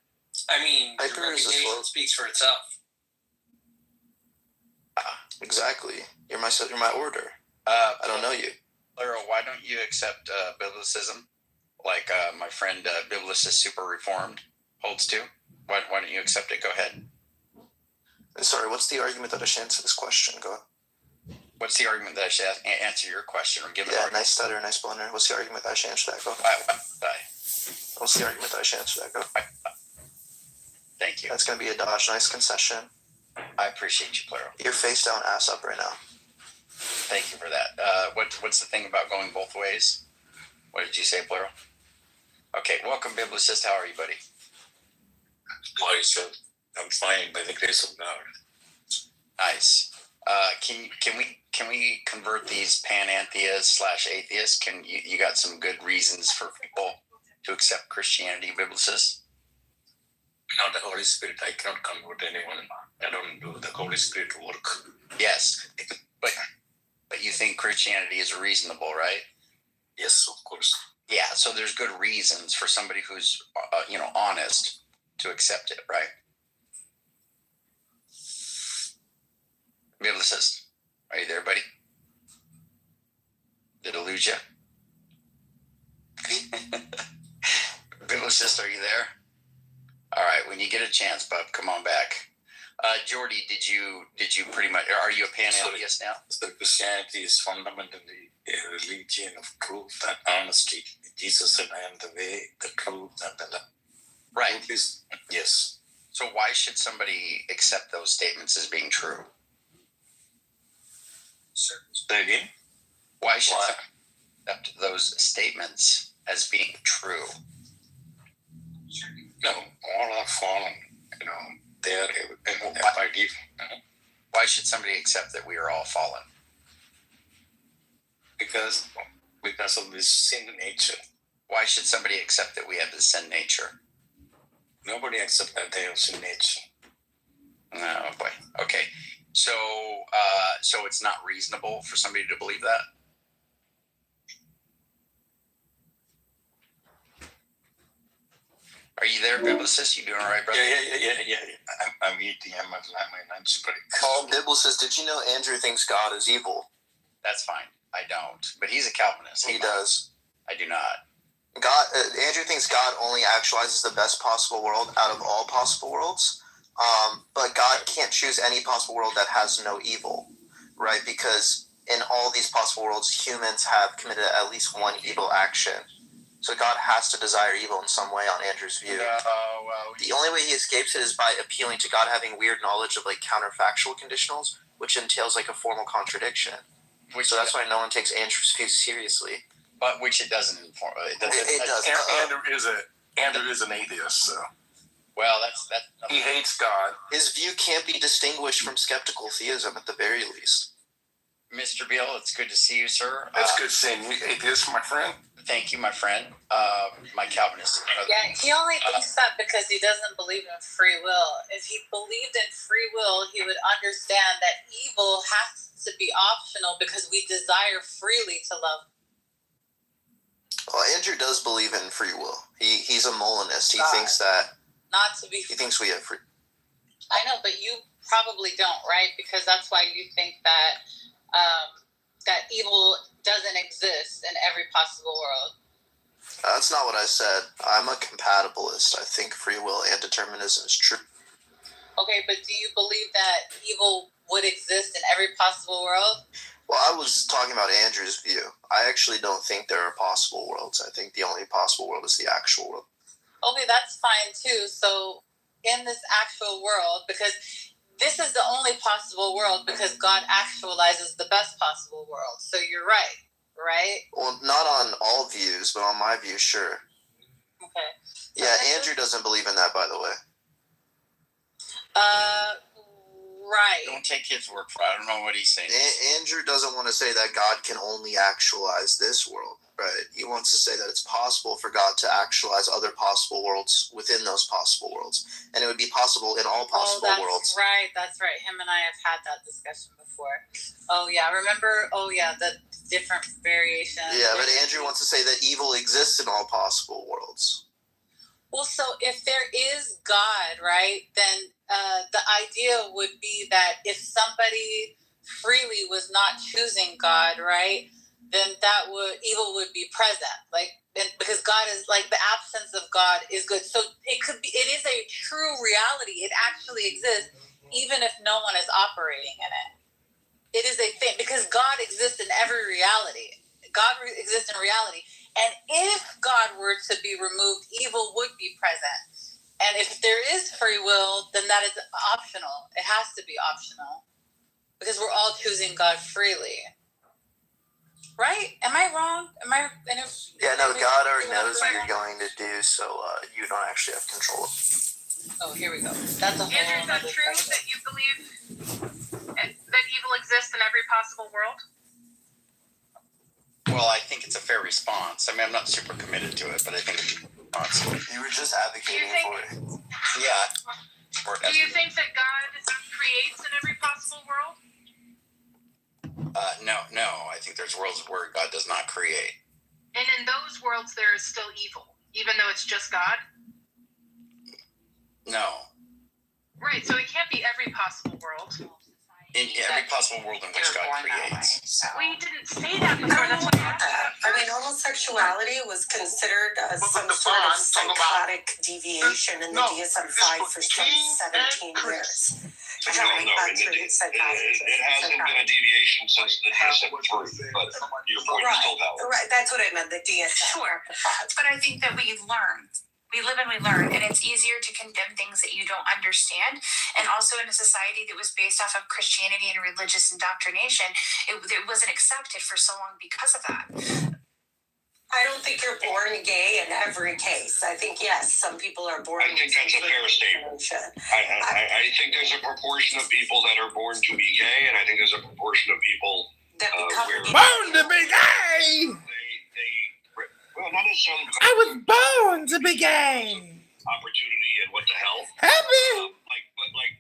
I mean, Piper your is as reputation well. speaks for itself. Exactly. You're my order. I don't know you. Lara, why don't you accept biblicism, like my friend Biblicist Super Reformed holds to? Why don't you accept it? Go ahead. Sorry, what's the argument that I should answer this question? Go ahead. What's the argument that I should answer your question or give an Yeah, argument? nice stutter, nice blunder. What's the argument that I should answer that? Go. What's the argument that I should answer that? Go. Thank you. That's going to be a Dodge. Nice concession. I appreciate you, Plero. You're face down, ass up right now. Thank you for that. What's the thing about going both ways? What did you say, Plero? Okay, welcome, Biblicist. How are you, buddy? Why, sir? I'm fine by the grace of God. Nice. Can we convert these panentheists / atheists? Can you got some good reasons for people to accept Christianity, Biblicists? Not the Holy Spirit. I cannot convert anyone. I don't do the Holy Spirit work. Yes, but you think Christianity is reasonable, right? Yes, of course. Yeah. So there's good reasons for somebody who's honest to accept it, right? Biblicist, are you there, buddy? Did I lose you? Biblicist, are you there? All right, when you get a chance, bub, come on back. Jordy, did you pretty much? Are you a panentheist now? So Christianity is fundamentally a religion of truth and honesty. Jesus said, "I am the way, the truth, and the life." Right. Yes. So why should somebody accept those statements as being true? Say again? Why should somebody accept those statements as being true? No, all are fallen. They are by default. Why should somebody accept that we are all fallen? Because of this sin nature. Why should somebody accept that we have the sin nature? Nobody accepts that they have sin nature. Oh boy. Okay. So it's not reasonable for somebody to believe that? Are you there, Biblicist? You doing all right, brother? Yeah. I'm eating. I'm at my lunch break. Biblicist, did you know Andrew thinks God is evil? That's fine. I don't. But he's a Calvinist. He does. I do not. Andrew thinks God only actualizes the best possible world out of all possible worlds. But God can't choose any possible world that has no evil, right? Because in all these possible worlds, humans have committed at least one evil action. So God has to desire evil in some way on Andrew's view. The only way he escapes it is by appealing to God having weird knowledge of counterfactual conditionals, which entails a formal contradiction. So that's why no one takes Andrew's view seriously. But which it doesn't inform. It does. Andrew is an atheist, so well, that's he hates God. His view can't be distinguished from skeptical theism at the very least. Mr. Beal, it's good to see you, sir. That's good seeing you, atheist, my friend. Thank you, my friend. My Calvinist. Yeah, he only thinks that because he doesn't believe in free will. If he believed in free will, he would understand that evil has to be optional because we desire freely to love. Well, Andrew does believe in free will. He's a Molinist. He thinks that not to be. He thinks we have free. I know, but you probably don't, right? Because that's why you think that that evil doesn't exist in every possible world. That's not what I said. I'm a compatibilist. I think free will and determinism is true. Okay, but do you believe that evil would exist in every possible world? Well, I was talking about Andrew's view. I actually don't think there are possible worlds. I think the only possible world is the actual world. Okay, that's fine too. So in this actual world, because this is the only possible world because God actualizes the best possible world. So you're right? Well, not on all views, but on my view, sure. Okay. So yeah, Andrew doesn't believe in that, by the way. Right. Don't take his word for it. I don't know what he's saying. Andrew doesn't want to say that God can only actualize this world, right? He wants to say that it's possible for God to actualize other possible worlds within those possible worlds. And it would be possible in all possible worlds. Right. That's right. Him and I have had that discussion before. Oh, yeah. Remember? Oh, yeah. The different variations. Yeah, but Andrew wants to say that evil exists in all possible worlds. Well, so if there is God, right, then the idea would be that if somebody freely was not choosing God, right, then evil would be present, because God is the absence of God is good. So it is a true reality. It actually exists, even if no one is operating in it. It is a thing because God exists in every reality. God exists in reality. And if God were to be removed, evil would be present. And if there is free will, then that is optional. It has to be optional because we're all choosing God freely. Right? Am I wrong? God already knows what you're going to do, so you don't actually have control. Oh, here we go. That's a whole Andrew, is that true that you believe that evil exists in every possible world? Well, I think it's a fair response. I mean, I'm not super committed to it, but I think it's a response. You were just advocating for it. Yeah. Do you think that God creates in every possible world? No. I think there's worlds where God does not create. And in those worlds, there is still evil, even though it's just God? No. Right, so it can't be every possible world. In every possible world in which God creates. We didn't say that before. That's what I mean, homosexuality was considered some sort of psychotic deviation in the DSM-5 for some 17 years. It hasn't been a deviation since the DSM-3, but your point is still valid. Right, that's what I meant, the DSM. Sure, but I think that we've learned. We live and we learn, and it's easier to condemn things that you don't understand. And also in a society that was based off of Christianity and religious indoctrination, it wasn't accepted for so long because of that. I don't think you're born gay in every case. I think, yes, some people are born. I think that's a fair statement. I think there's a proportion of people that are born to be gay, and I think there's a proportion of people that become born to be gay. Well, not necessarily. I was born to be gay. Opportunity and what the hell? Happy.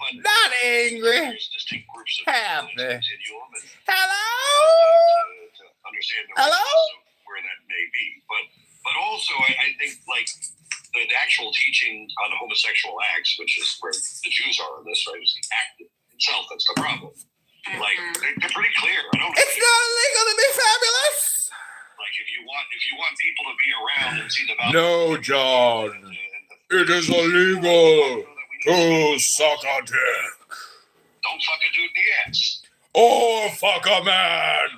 But not angry. There's distinct groups of happy. Continuum and hello. To understand the hello where that may be, but also I think the actual teaching on homosexual acts, which is where the Jews are in this, right, is the act itself that's the problem. They're pretty clear. It's not illegal to be fabulous. If you want people to be around and see the value. No, John. It is illegal to suck a dick. Don't fuck a dude in the ass. Or fuck a man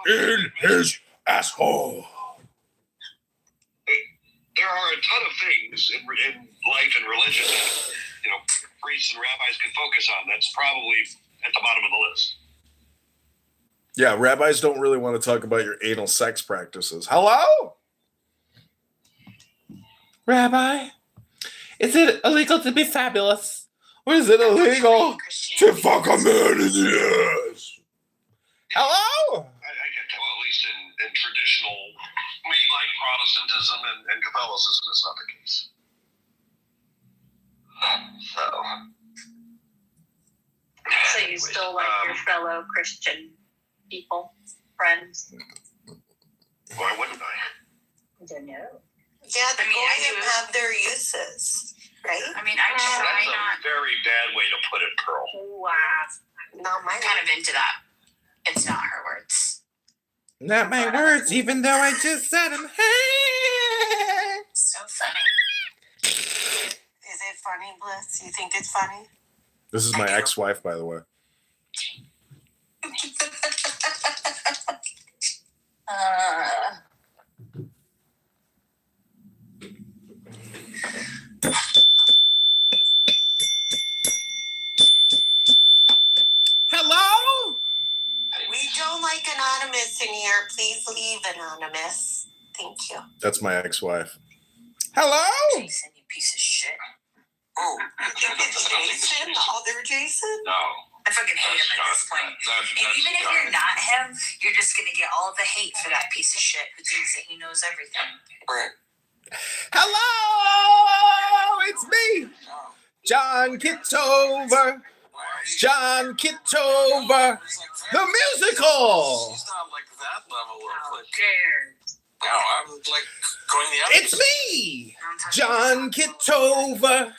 in his asshole. There are a ton of things in life and religion that priests and rabbis can focus on. That's probably at the bottom of the list. Yeah, rabbis don't really want to talk about your anal sex practices. Hello? Rabbi, is it illegal to be fabulous? Or is it illegal to fuck a man in the ass? Hello? I get that. Well, at least in traditional mainline Protestantism and Catholicism, it's not the case. So you still like your fellow Christian people, friends? Why wouldn't I? I don't know. Yeah, the goyim have their uses, right? I mean, I try That's not. a very bad way to put it, Pearl. Wow. Not my kind of into that. It's not her words. Not my words, even though I just said them. So funny. Is it funny, Bliss? You think it's funny? This is my ex-wife, by the way. Hello? We don't like anonymous in here. Please leave anonymous. Thank you. That's my ex-wife. Hello? Jason, you piece of shit. Oh, it's Jason? Other Jason? No. I fucking hate him at this point. And even if you're not him, you're just gonna get all the hate for that piece of shit who thinks that he knows everything. Right. Hello, it's me, John Kitover. John Kitover, the musical. She's not like that level of like. Cares? No, I'm like going the other. It's me, John Kitover.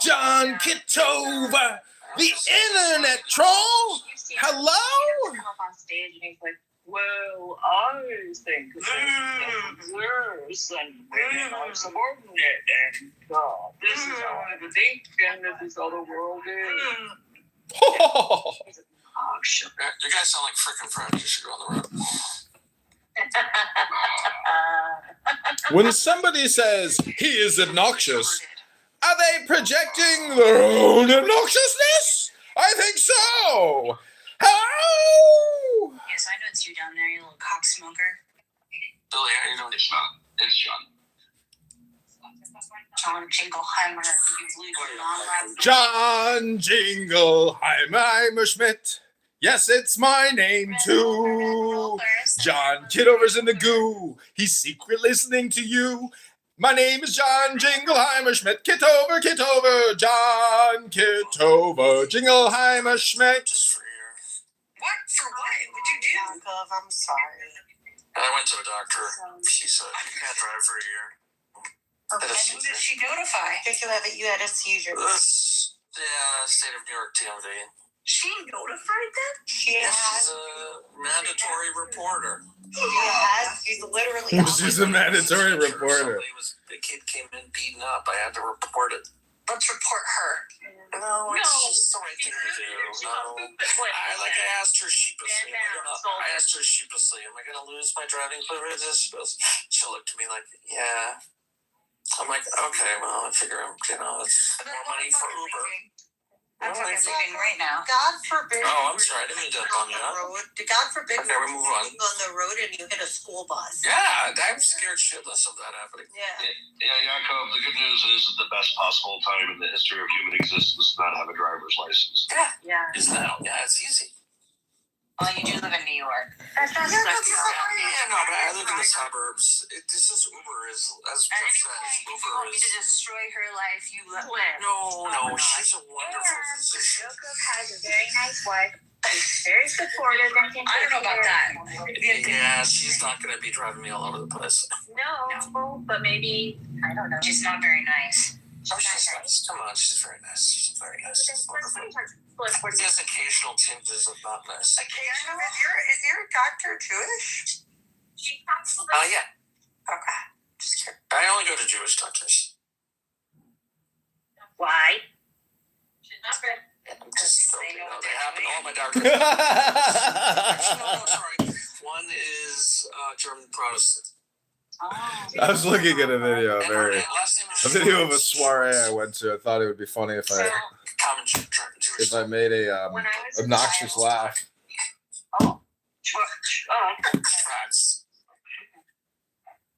John Kitover, the internet troll. Hello. Come up on stage and he's like, "Well, I think it's worse and women are subordinate, and this is how I think, and this is how the world is." You guys sound like freaking friends. You should go on the road. When somebody says he is obnoxious, are they projecting their own obnoxiousness? I think so. Hello. Yes, I know it's you down there, you little cocksmoker. Billy, how you doing? It's not. It's John. John Jingleheimer, you legal non-rap. John Jingleheimer Schmidt. Yes, it's my name too. John Kitover's in the goo. He's secret listening to you. My name is John Jingleheimer Schmidt. Kitover, Kitover, John Kitover, Jingleheimer Schmidt. Just for your. What? For what? What'd you do? Uncle, I'm sorry. I went to a doctor. She said you can't drive for a year. And who did she notify? You had a seizure. This, state of New York TMV. She notified them? She This has. is a mandatory reporter. She's literally. She's a mandatory reporter. The kid came in beaten up. I had to report it. Let's report her. No, it's just the right thing to do. No, I asked her sheepishly. Am I gonna lose my driving privileges? She looked at me like, yeah. I'm like, okay, well, I figure it's more money for Uber. I'm fucking leaving right now. God forbid. Oh, I'm sorry. I didn't mean to bum you up. God forbid. Okay, we move on. On the road and you hit a school bus. Yeah, I'm scared shitless of that happening. Yeah. Yeah, Yaakov, the good news is that the best possible time in the history of human existence to not have a driver's license. Yeah. Is now? Yeah, it's easy. Well, you do live in New York. That's Yeah, no, but I live in the suburbs. This is Uber, as At Jeff any says. point, if you Uber want me is. to destroy her life, you let me. No, she's a wonderful physician. Jacob has a very nice wife. He's very supportive and can I don't know about that. Yeah, she's not going to be driving me all over the place. No, but maybe, I don't know. She's not very nice. Oh, she's nice. Come on, she's very nice. She's very nice. She's wonderful. There's occasional tinges of not nice. Occasional? Is your doctor Jewish? Yeah. Okay. Just kidding. I only go to Jewish doctors. Why? I'm just so they happen. All my doctors. Actually, no, sorry. One is German Protestant. I was looking at a video, And her last name is of a soiree I went to. I thought it would be funny if I made a obnoxious laugh. Facts.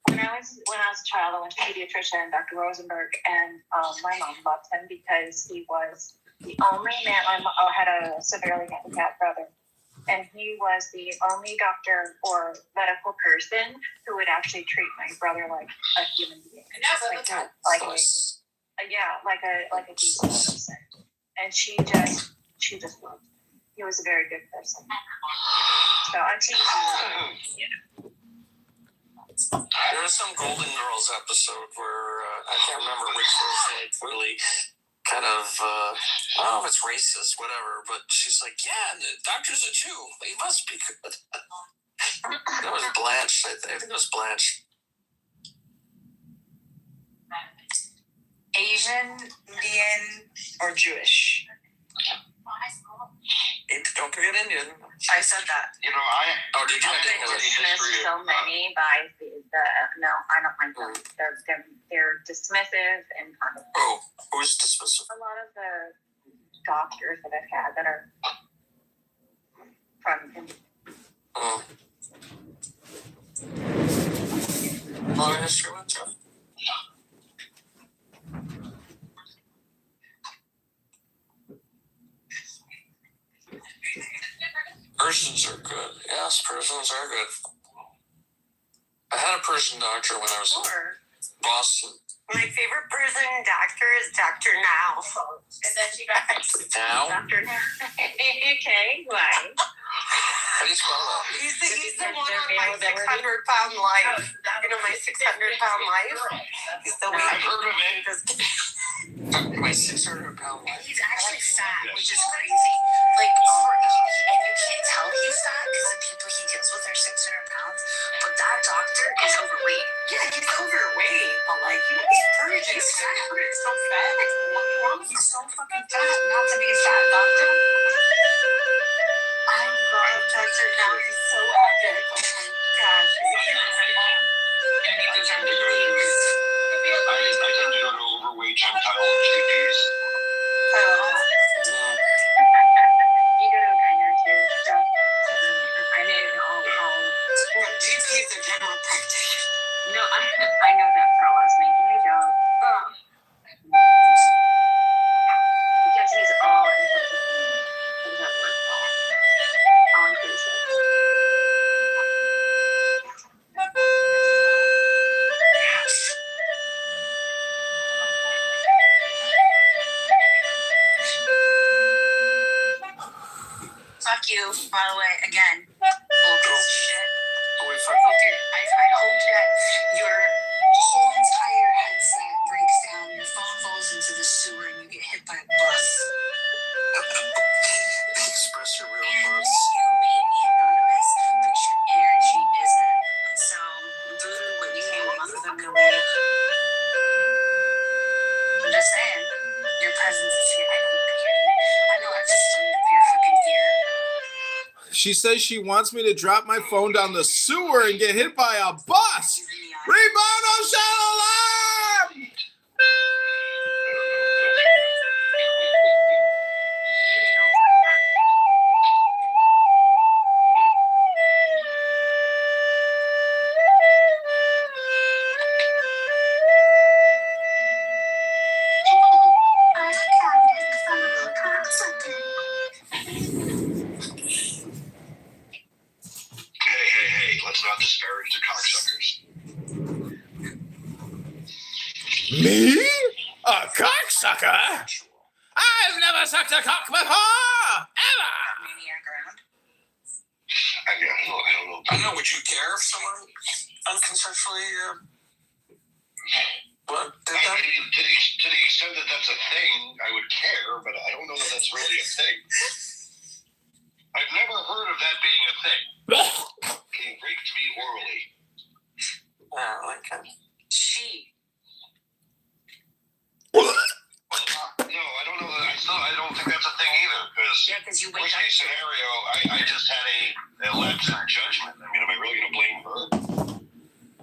When I was a child, I went to a pediatrician, Dr. Rosenberg, and my mom loved him because he was the only man. I had a severely handicapped brother, and he was the only doctor or medical person who would actually treat my brother like a human being, like a decent person. And she just loved him. He was a very good person. So I think, There was some Golden Girls episode where I can't remember which was like really kind of I don't know if it's racist, whatever, but she's like, yeah, the doctor's a Jew. He must be good. That was Blanche, I think it was Blanche. Asian, Indian, or Jewish? Don't forget Indian. I said that. Did you? I've been dismissed so many by no, I don't like them. They're dismissive and kind of. Oh, who's dismissive? a lot of the doctors that I've had that are from India. Oh. Long history with Jeff? Persians are good. Yes, Persians are good. I had a Persian doctor when I was in Boston. My favorite Persian doctor is Dr. Now. And then she got Now? Dr. Now. Okay, why? How do you spell that? He's the one on my 600-pound life. You know, my 600-pound life? He's the one. I've heard of it. My 600-pound life. He's actually fat, which is crazy. Like, and you can't tell he's fat because the people he deals with are 600 pounds. But that doctor is overweight. Yeah, he's overweight, but like, he's Persian. He's fat. He's so fat. He's so fucking fat, not to be a fat doctor. I love Dr. Now. He's so epic. Oh my gosh. I tend to go to overweight Gentile GPs. You go to a gyno too, so I mean, No, GPs are general practitioners. no, I know that girl. I was making a joke. Because he's all encompassing. What is that word called? All inclusive. Fuck you, by the way, again. Little piece of shit. Holy fuck. Dude, I hope that your whole entire headset breaks down, your phone falls into the sewer, and you get hit by a bus. Express your real And thoughts. you may be anonymous, but your energy isn't. So, do what you motherfucker will. I'm just saying, your presence is here. I know you can hear me. I know I've just stung up your fucking ear. She says she wants me to drop my phone down the sewer and get hit by a bus. Rebound on Shalom! Hey, let's not disparage the cocksuckers. Me? A cocksucker? I've never sucked a cock before! Ever! Maniac around. I mean, I don't know. I don't know, would you care if someone unconsensually did that? To the extent that that's a thing, I would care, but I don't know that that's really a thing. I've never heard of that being a thing. Being raped me orally. Yeah, okay. She. No, I don't know that. I don't think that's a thing either. Yeah, because you wake Worst up. case scenario, I just had a lapse in judgment. I mean, am I really going to blame her?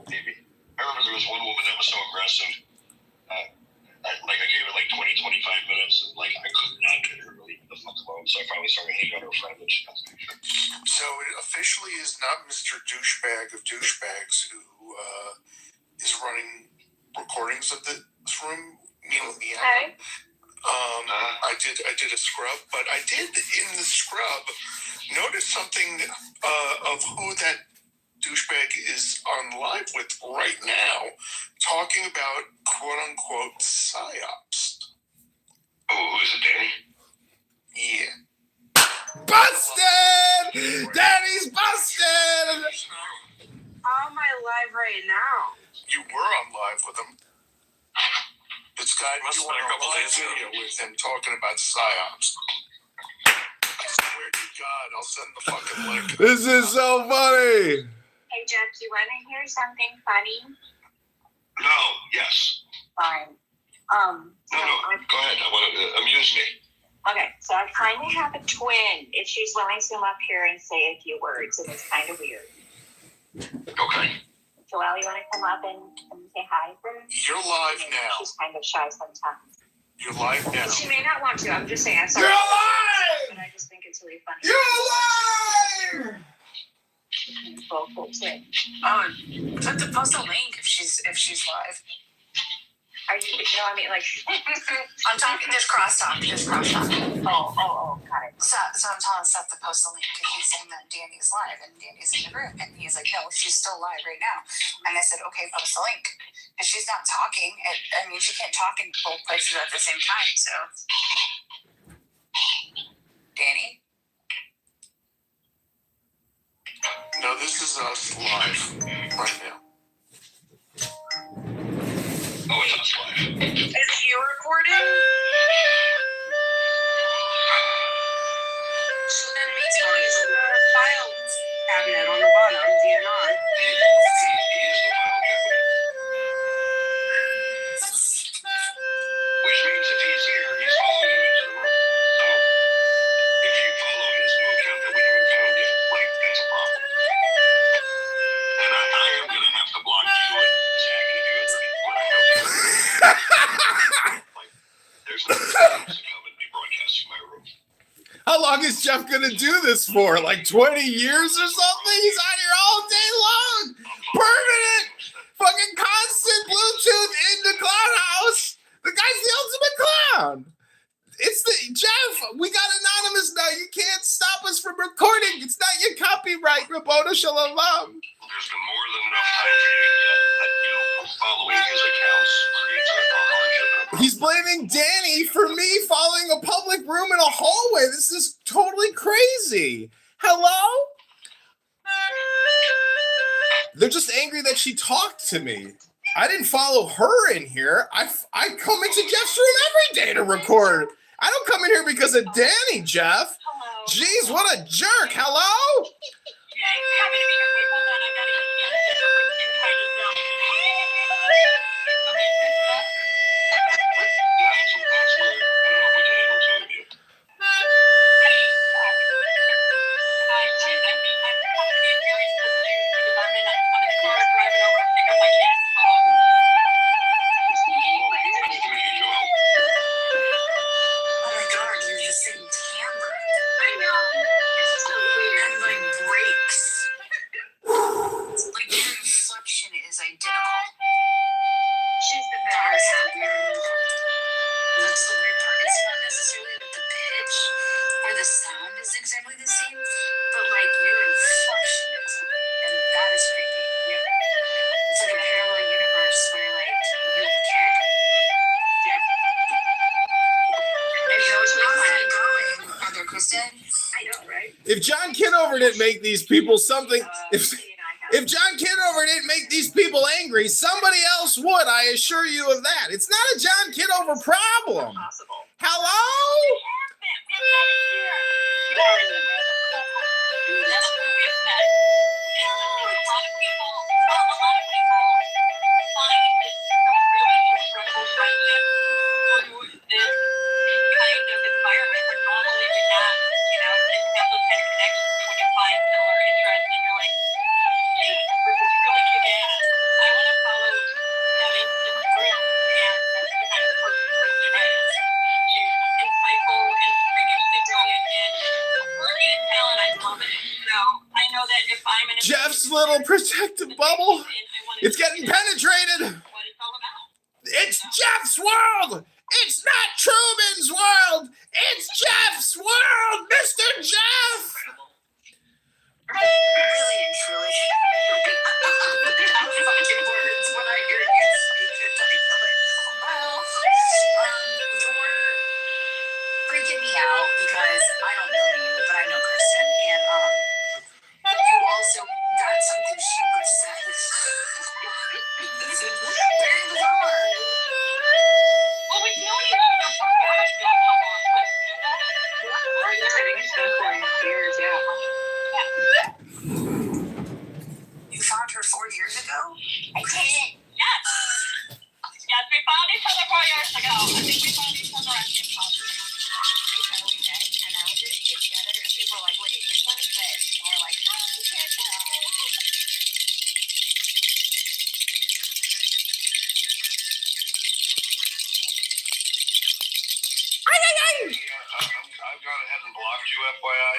Maybe. I remember there was one woman that was so aggressive. I gave her like 20, 25 minutes, and like I could not get her to leave the fuck alone. So I finally started hitting on her friend, and she got the picture. So it officially is not Mr. Douchebag of Douchebags who is running recordings of this room. Me. Okay. I did a scrub, but I did in the scrub notice something of who that douchebag is on live with right now, talking about quote unquote psyops. Oh, who is it, Danny? Yeah. Busted! Daddy's busted! How am I live right now? You were on live with him. This guy Must you have been a were on couple live days ago. video with him talking about psyops. I swear to God, I'll send the fucking link. This is so funny. Hey, Jeff, do you want to hear something funny? No, yes. Fine. No, go ahead. I want to amuse me. Okay, so I kind of have a twin. If she's willing to come up here and say a few words, and it's kind of weird. Okay. Joelle, you want to come up and say hi for me? You're live now. She's kind of shy sometimes. You're live now. She may not want to. I'm just saying. I'm sorry. You're alive! But I just think it's really funny. You're alive! Cool too. Post a link if she's live. Are you? No, I mean like. I'm talking. There's crosstalk. Oh, got it. So I'm telling Seth to post the link because he's saying that Danny's live and Danny's in the room, and he's like, no, she's still live right now. And I said, okay, post the link because she's not talking. I mean, she can't talk in both places at the same time. So, Danny. No, this is us live right now. Oh, it's us live. Is he recording? So then makes noise. File cabinet on the bottom, DNR. He is the file cabinet. Which means if he's here, he's following you into the room. So if you follow his new account that we haven't found yet, like, that's a problem. And I am going to have to block you and Zach and a few other people. I know that. Like, there's no excuse to come and be broadcasting my room. How long is Jeff gonna do this for? Like 20 years or something? He's out here all day long. Permanent, fucking constant Bluetooth in the clown house. The guy's the ultimate clown. It's the Jeff. We got anonymous now. You can't stop us from recording. It's not your copyright. Rabbona Shalom. There's been more than enough time for you to get that you following his accounts creates a hardship. He's blaming Danny for me following a public room in a hallway. This is totally crazy. Hello? They're just angry that she talked to me. I didn't follow her in here. I come into Jeff's room every day to record. I don't come in here because of Danny, Jeff. Hello. Jeez, what a jerk. Hello? Happy to be here. Wait, hold on. I gotta get the different kind of zone. That's weird. I don't know if we can handle two of you. I'm coming in very suddenly because I'm in the car driving over to pick up my cat. Nice to meet you, Joel. Oh my God, you're the same timbre. I know. It's so weird. And like breaks. Like your inflection is identical. She's the That's best. the weird. That's the weird part. It's not necessarily that the pitch or the sound is exactly the same, but like your inflection is, and that is creepy. Yep. It's like a parallel universe where like you can't. Yeah. And you know what's really going, Mother Kristen? I know, right? If John Kitover didn't make these people something, if John Kitover didn't make these people angry, somebody else would, I assure you of that. It's not a John Kitover problem. Hello? Jeff's little protective bubble. It's getting penetrated. It's Jeff's world. It's not Truman's world. It's Jeff's world, Mr. Jeff. Really and truly. I'm fucking words when I hear you speak it. I'm like, well, you're freaking me out because I don't know you, but I know Kristen. And you also got something she would have said. This is very bizarre. Well, we know you don't You found her 4 years ago? I did. Yes. Yes, we found each other 4 years ago. I think we found each other at TikTok. We did, and now we did a kid together, and people are like, wait, which one is this? And we're like, oh, we can't tell. I've gone ahead and blocked you, FYI.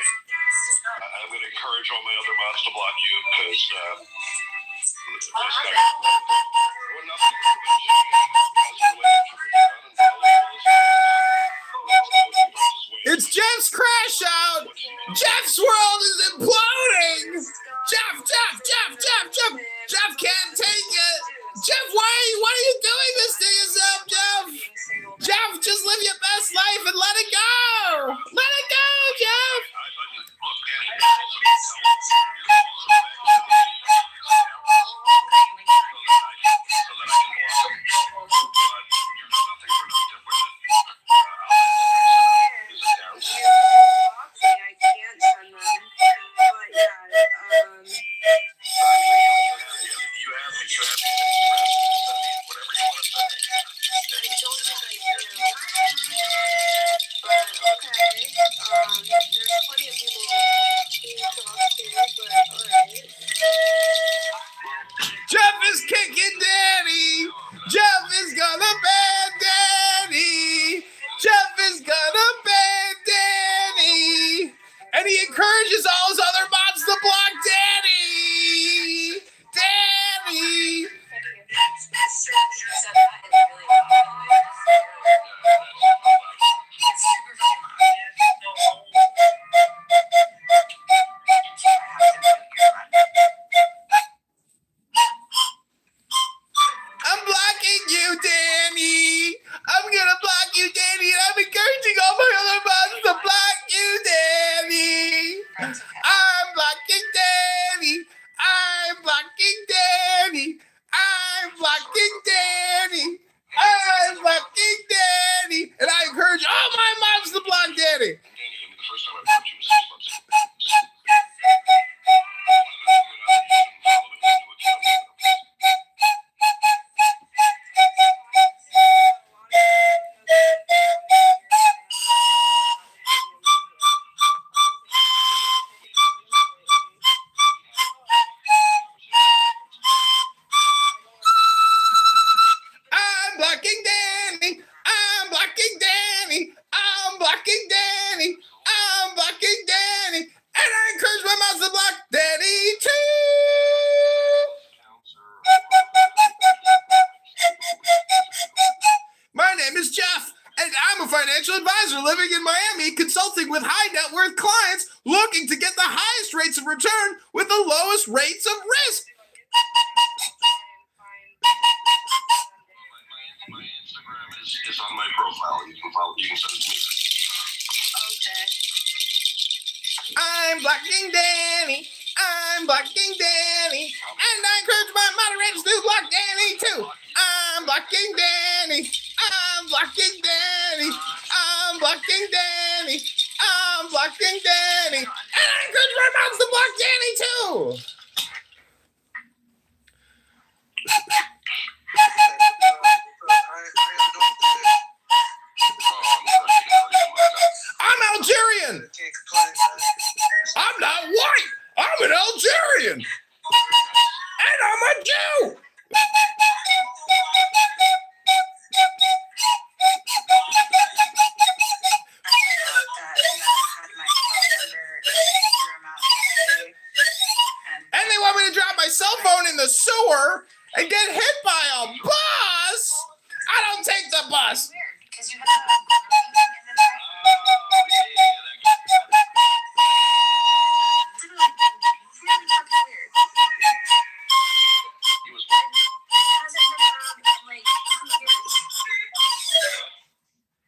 I'm going to encourage all my other mods to block you because this guy. What It's Jeff's crash out. Jeff's world is imploding. Jeff can't take it. Jeff, why are you doing this to yourself, Jeff? Jeff, just live your best life and let it go. Let it go, Jeff. Jeff is kicking Danny. Jeff is gonna ban Danny. Jeff is gonna ban Danny. And he encourages all his other mods to block Danny. Danny. I'm blocking you, Danny. I'm gonna block you, Danny, and I'm encouraging all my other mods to block you, Danny. I'm blocking Danny. I'm blocking Danny. I'm blocking Danny. I'm blocking Danny. And I encourage all my mods to block Danny. I'm blocking Danny. I'm blocking Danny. I'm blocking Danny. I'm blocking Danny. And I encourage my moms to block Danny too. My name is Jeff, and I'm a financial advisor living in Miami, consulting with high net worth clients looking to get the highest rates of return with the lowest rates of risk. My Instagram is on my profile. You can send it to me. Okay. I'm blocking Danny. I'm blocking Danny. And I encourage my moderators to block Danny too. I'm blocking Danny. I'm blocking Danny. I'm blocking Danny. I'm blocking Danny. And I encourage my moms to block Danny too. I'm Algerian. I'm not white. I'm an Algerian. And I'm a Jew. And they want me to drop my cell phone in the sewer and get hit by a bus. I don't take the bus. Because you have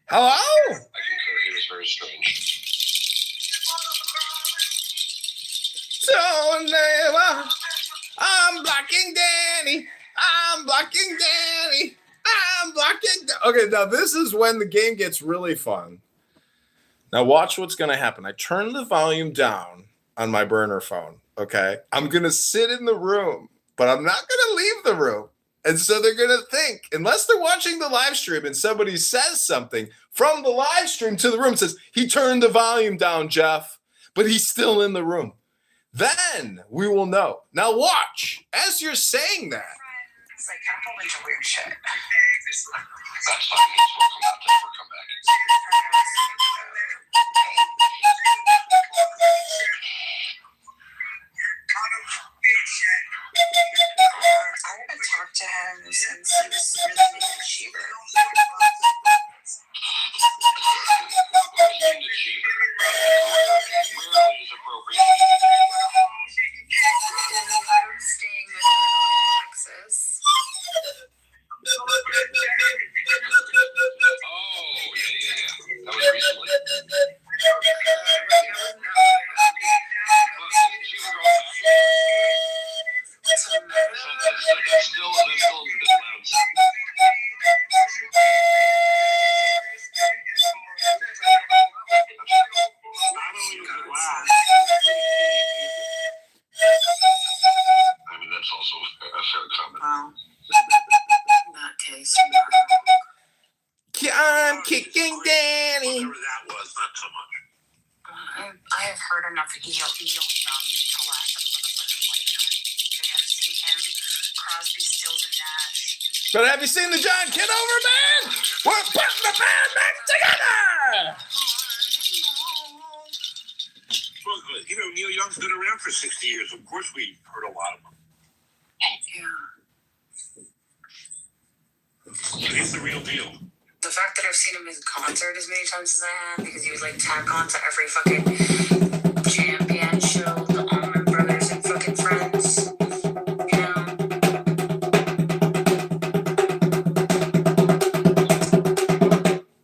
Hello? I concur. He was very strange. So never. I'm blocking Danny. I'm blocking Danny. I'm blocking. Okay, now this is when the game gets really fun. Now watch what's going to happen. I turn the volume down on my burner phone. Okay, I'm going to sit in the room, but I'm not going to leave the room. And so they're going to think, unless they're watching the live stream and somebody says something from the live stream to the room, says, he turned the volume down, Jeff, but he's still in the room. Then we will know. Now watch, as you're saying that. It's like a whole bunch of weird shit. That's fine. He's welcome not to ever come back. I haven't talked to him since overachiever. Rarely is appropriate. Staying with Texas. Oh, yeah. That was recently. That's still a bit loud. Not only is it loud, I mean, that's also a fair comment. Wow. In that case, I'm kicking Danny. Whatever that was, not so much. I have heard enough Young to last a motherfucking lifetime. Okay, I've seen him, Crosby, Stills, and Nash. But have you seen the John Kitover band? We're putting the band back together. Well, good. You know, Neil Young's been around for 60 years. Of course, we heard a lot of them. Yeah. He's the real deal. The fact that I've seen him in concert as many times as I have, because he would like tag on to every fucking champion show, the Allman Brothers and fucking Friends, you know.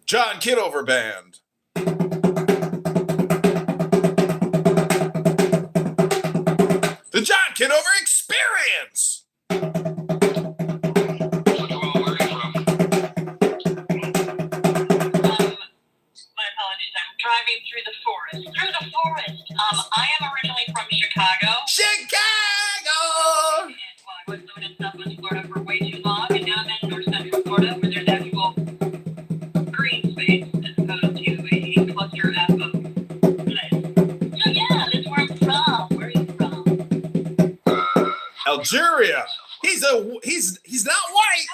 John Kitover band. The John Kitover experience. Driving through the forest. I am originally from Chicago. Chicago! And I was living in Southwest Florida for way too long, and now I'm in North Central Florida, where there's actual green space as opposed to a cluster F of land. So yeah, that's where I'm from. Where are you from? Algeria. He's not white,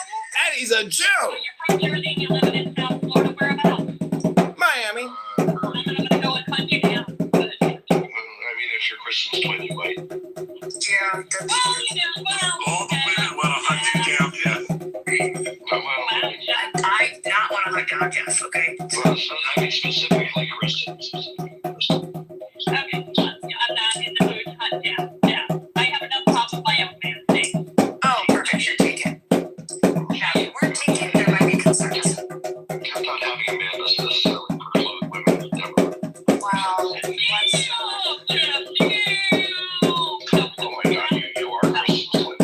and he's a Jew. You're from Jersey and you live in South Florida. Whereabouts? Miami. If your Christian's plenty white. Yeah, that's All the women want to hunt you down, Jeff. I not want to hunt down Jeff, okay? Well, I mean, specifically Christians. Okay, I'm not in the mood to hunt down. Yeah, I have enough problems with my own man. Thanks. Oh, perfect, you're taken. Yeah, we're taken, there might be concerns. I'm not having a man doesn't necessarily preclude women ever. Wow. Oh my God, you are Christians.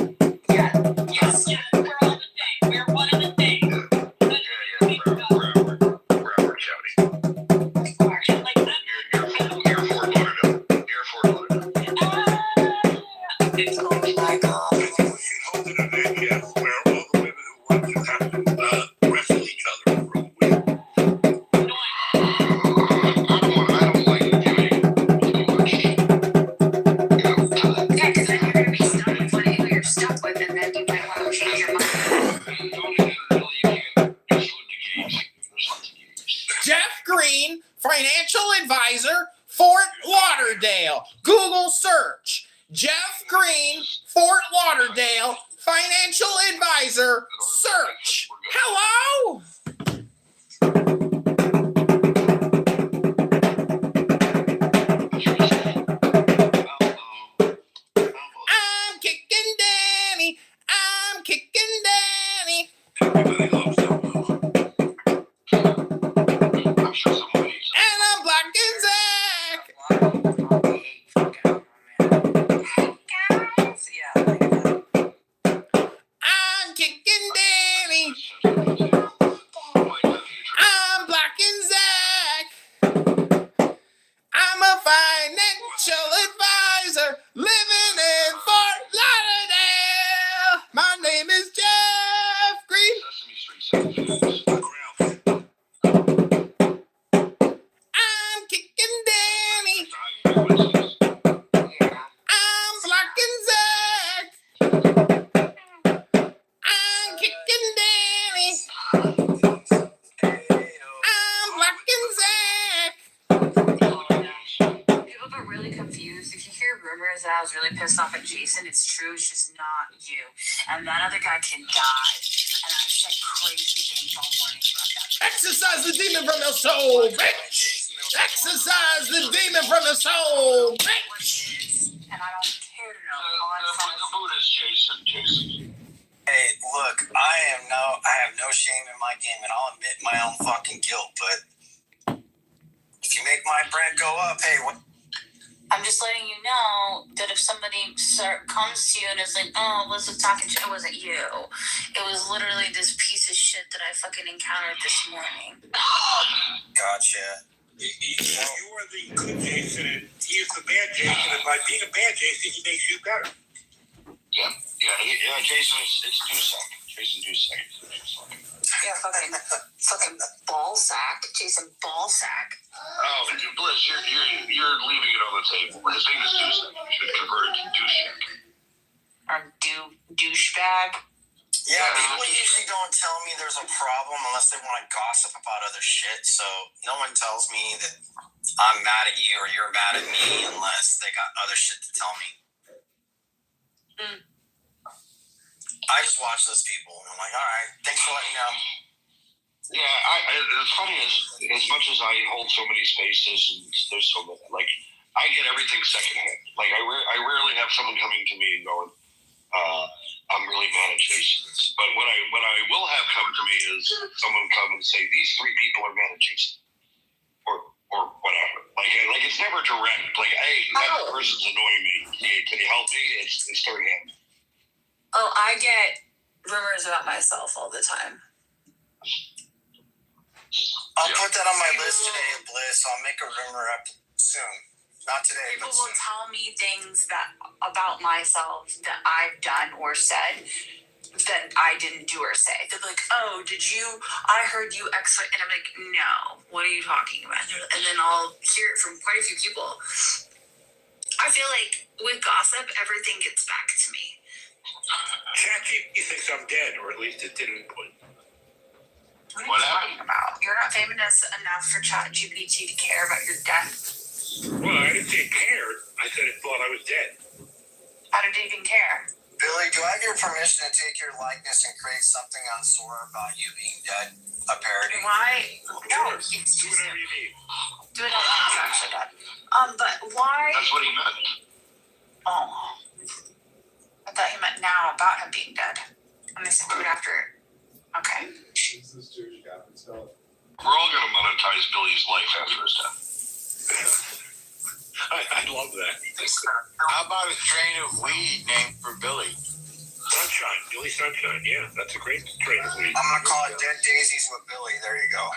Yeah, yes. Yeah, we're all the same. We're one and the same. Broward County. Like that. You're Fort Lauderdale. You're Fort Lauderdale. Oh my God. Hold it in there, Jeff, where all the women who want to have to wrestle each other for a win. I don't like giving too much, time. Yeah, because then you're going to be stuck with who you're stuck with, and then you might want to change your mind. Jeff Green, financial advisor, Fort Lauderdale. Google search. Jeff Green, Fort Lauderdale, financial advisor, search. Hello? I'm kicking Danny. I'm kicking Danny. Everybody loves them. I'm sure someone hates them. And I'm blocking Zach. I'm kicking Danny. I'm blocking Zach. I'm a financial advisor living in Fort Lauderdale. My name is Jeff Green. I'm kicking Danny. I'm blocking Zach. I'm kicking Danny. I'm blocking Zach. People get really confused. If you hear rumors that I was really pissed off at Jason, it's true. It's just not you. And that other guy can die. And I've said crazy things all morning about that. Exercise the demon from your soul, bitch. Exercise the demon from the soul, bitch. And I don't care to know. The Buddhist Jason. Hey, look, I have no shame in my game, and I'll admit my own fucking guilt. But if you make my brand go up, hey, what? I'm just letting you know that if somebody comes to you and is like, oh, Elizabeth talking shit, it wasn't you. It was literally this piece of shit that I fucking encountered this morning. Gotcha. You are the good Jason, and he is the bad Jason, and by being a bad Jason, he makes you better. Yeah, Jason, it's Dusek. Jason Dusek. Yeah, fucking ball sack. Jason ball sack. Oh, Bliss, you're leaving it on the table. His name is Dusek. You should convert it to Dusek. Or douchebag. Yeah, people usually don't tell me there's a problem unless they want to gossip about other shit. So no one tells me that I'm mad at you or you're mad at me unless they got other shit to tell me. I just watch those people and I'm like, all right, thanks for letting me know. Yeah, it's funny as much as I hold so many spaces and there's so many, like, I get everything secondhand. Like, I rarely have someone coming to me and going, I'm really mad at Jason. But what I will have come to me is someone come and say, these three people are mad at Jason. Or whatever. Like it's never direct. Like, hey, that person's annoying me. Can you help me? It's third hand. Oh, I get rumors about myself all the time. I'll put that on my list today, Bliss. I'll make a rumor up soon. Not today, People but will soon. tell me things about myself that I've done or said that I didn't do or say. They're like, oh, I heard you X, and I'm like, no, what are you talking about? And then I'll hear it from quite a few people. I feel like with gossip, everything gets back to me. ChatGPT thinks I'm dead, or at least it didn't. What are you talking about? You're not famous enough for ChatGPT to care about your death. Well, I didn't say cared. I said it thought I was dead. How did it even care? Billy, do I have your permission to take your likeness and create something on Sora about you being dead? A parody? Why? No, Do whatever you need. do it all. It's actually dead. But why? That's what he meant. Oh, I thought he meant now about him being dead. And they said do it after. Okay. We're all going to monetize Billy's life after his death. I love that. How about a strain of weed named for Billy? Sunshine. Billy Sunshine. Yeah, that's a great strain of weed. I'm going to call it Dead Daisies with Billy. There you go.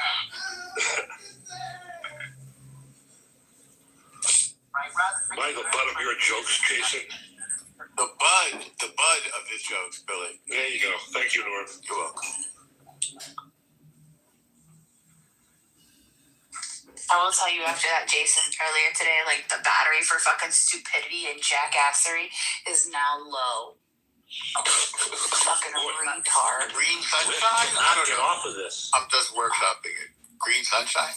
Michael, butt of your jokes, Jason. The bud of his jokes, Billy. There you go. Thank you, Norm. You're welcome. I will tell you after that, Jason, earlier today, like the battery for fucking stupidity and jackassery is now low. Fucking retard. Green Sunshine? How to get off of this? I'm just workshopping it. Green Sunshine?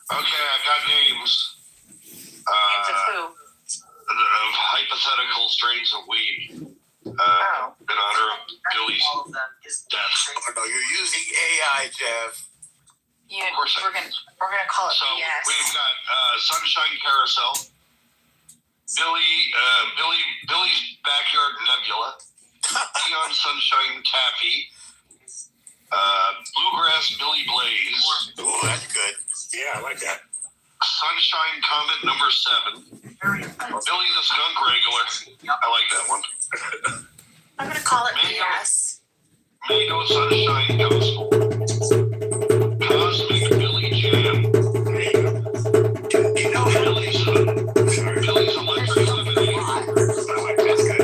Okay, I've got names. Names of who? Of hypothetical strains of weed. In honor of Billy's death. Oh, no, you're using AI, Jeff. Yeah, Of course we're gonna call it So BS. we've got Sunshine Carousel, Billy's Backyard Nebula, Neon Sunshine Taffy, Bluegrass Billy Blaze. Oh, that's good. Yeah, I like that. Sunshine Comet number 7. Billy the Skunk Wrangler. I like that one. I'm gonna call it BS. Mango Sunshine Gospel. Cosmic Billy Jam. You know Billy's Electric Lemonade. That's good.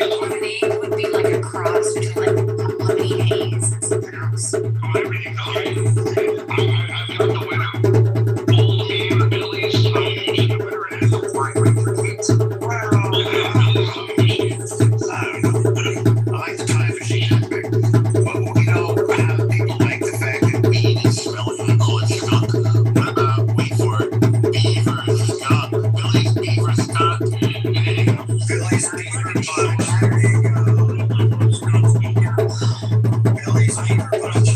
Lemonade would be like a cross between like lemonade haze and something else. I've got the winner. Old Man Billy's Time. The winner is the wine. I like the time machine aspect. Well, you know, people like the fact that weed is smelly. Oh, it's skunk. What about, wait for it, beaver skunk? Billy's beaver skunk. Billy's Beaver Bunch. There you go. Billy's Beaver Bunch.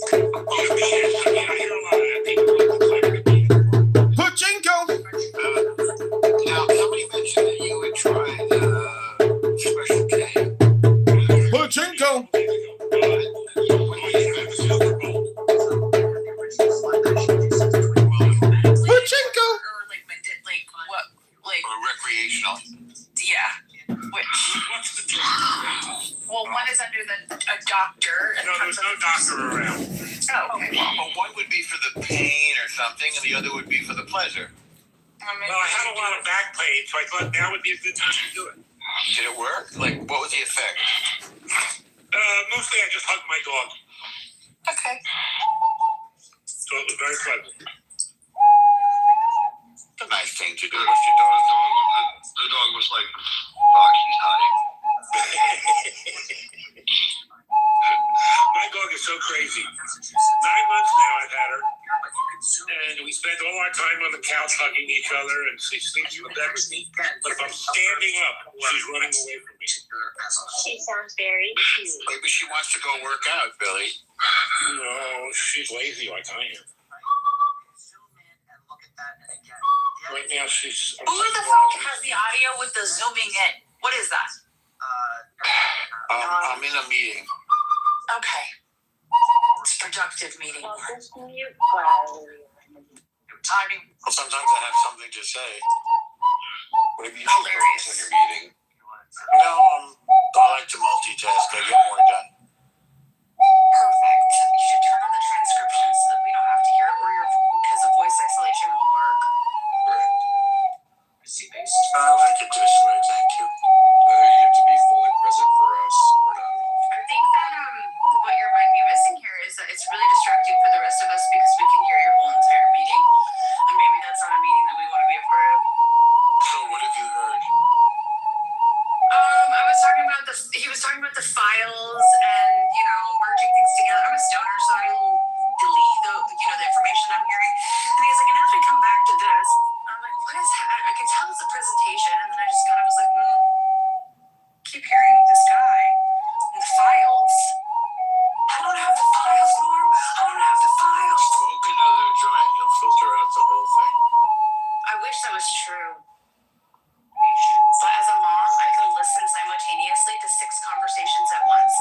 hear a lot of that. People declare to be. Pachinko. Now, somebody mentioned that you had tried Special K. Pachinko. Pachinko. Or recreational. Yeah. Which? What's the difference? Well, one is under a doctor. And No, there's no doctor around. Oh, okay. Well, one would be for the pain or something, and the other would be for the pleasure. Well, I had a lot of back pain, so I thought now would be a good time to do it. Did it work? Like, what was the effect? Mostly I just hugged my dog. Okay. So it was very pleasant. It's a nice thing to do. What's your dog? The dog was like, fuck, he's high. My dog is so crazy. 9 months now I've had her. And we spend all our time on the couch hugging each other, and she sleeps in the bed with me. But if I'm standing up, she's running away from me. She sounds very cute. Maybe she wants to go work out, Billy. No, she's lazy like I am. Right now she's... Who the fuck has the audio with the zooming in? What is that? I'm in a meeting. Okay. It's a productive meeting. Well, sometimes I have something to say. Maybe you should Hilarious. focus on your meeting. No, I like to multitask. I get more done. Perfect. You should turn on the transcription so that we don't have to hear it, because the voice isolation won't work. Correct. I like it this way, thank you. Whether you have to be fully present for us or not at all. I think that what you might be missing here is that it's really distracting for the rest of us because we can hear your whole entire meeting, and maybe that's not a meeting that we want to be a part of. So what have you heard? He was talking about the files and merging things together. I'm a stoner, so I will delete the information I'm hearing. And he's like, and as we come back to this, I'm like, what is that? I could tell it's a presentation, and then I just kind of was like, keep hearing this guy and the files. I don't have the files, Norm. I don't have the files. Smoke another joint, you'll filter out the whole thing. I wish that was true. But as a mom, I can listen simultaneously to 6 conversations at once.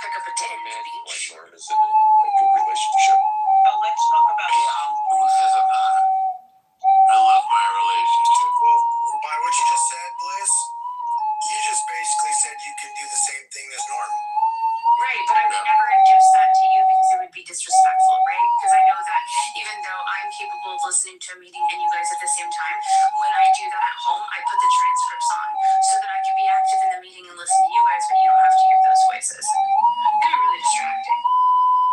Pick up a 10 Man, each. like Norm is in a good relationship. Let's talk about Hey, who says I'm not? I love my relationship. Well, by what you just said, Bliss, you just basically said you can do the same thing as Norm. Right, but I would never induce that to you because it would be disrespectful, right? Because I know that even though I'm capable of listening to a meeting and you guys at the same time, when I do that at home, I put the transcripts on so that I can be active in the meeting and listen to you guys, but you don't have to hear those voices. They're really distracting.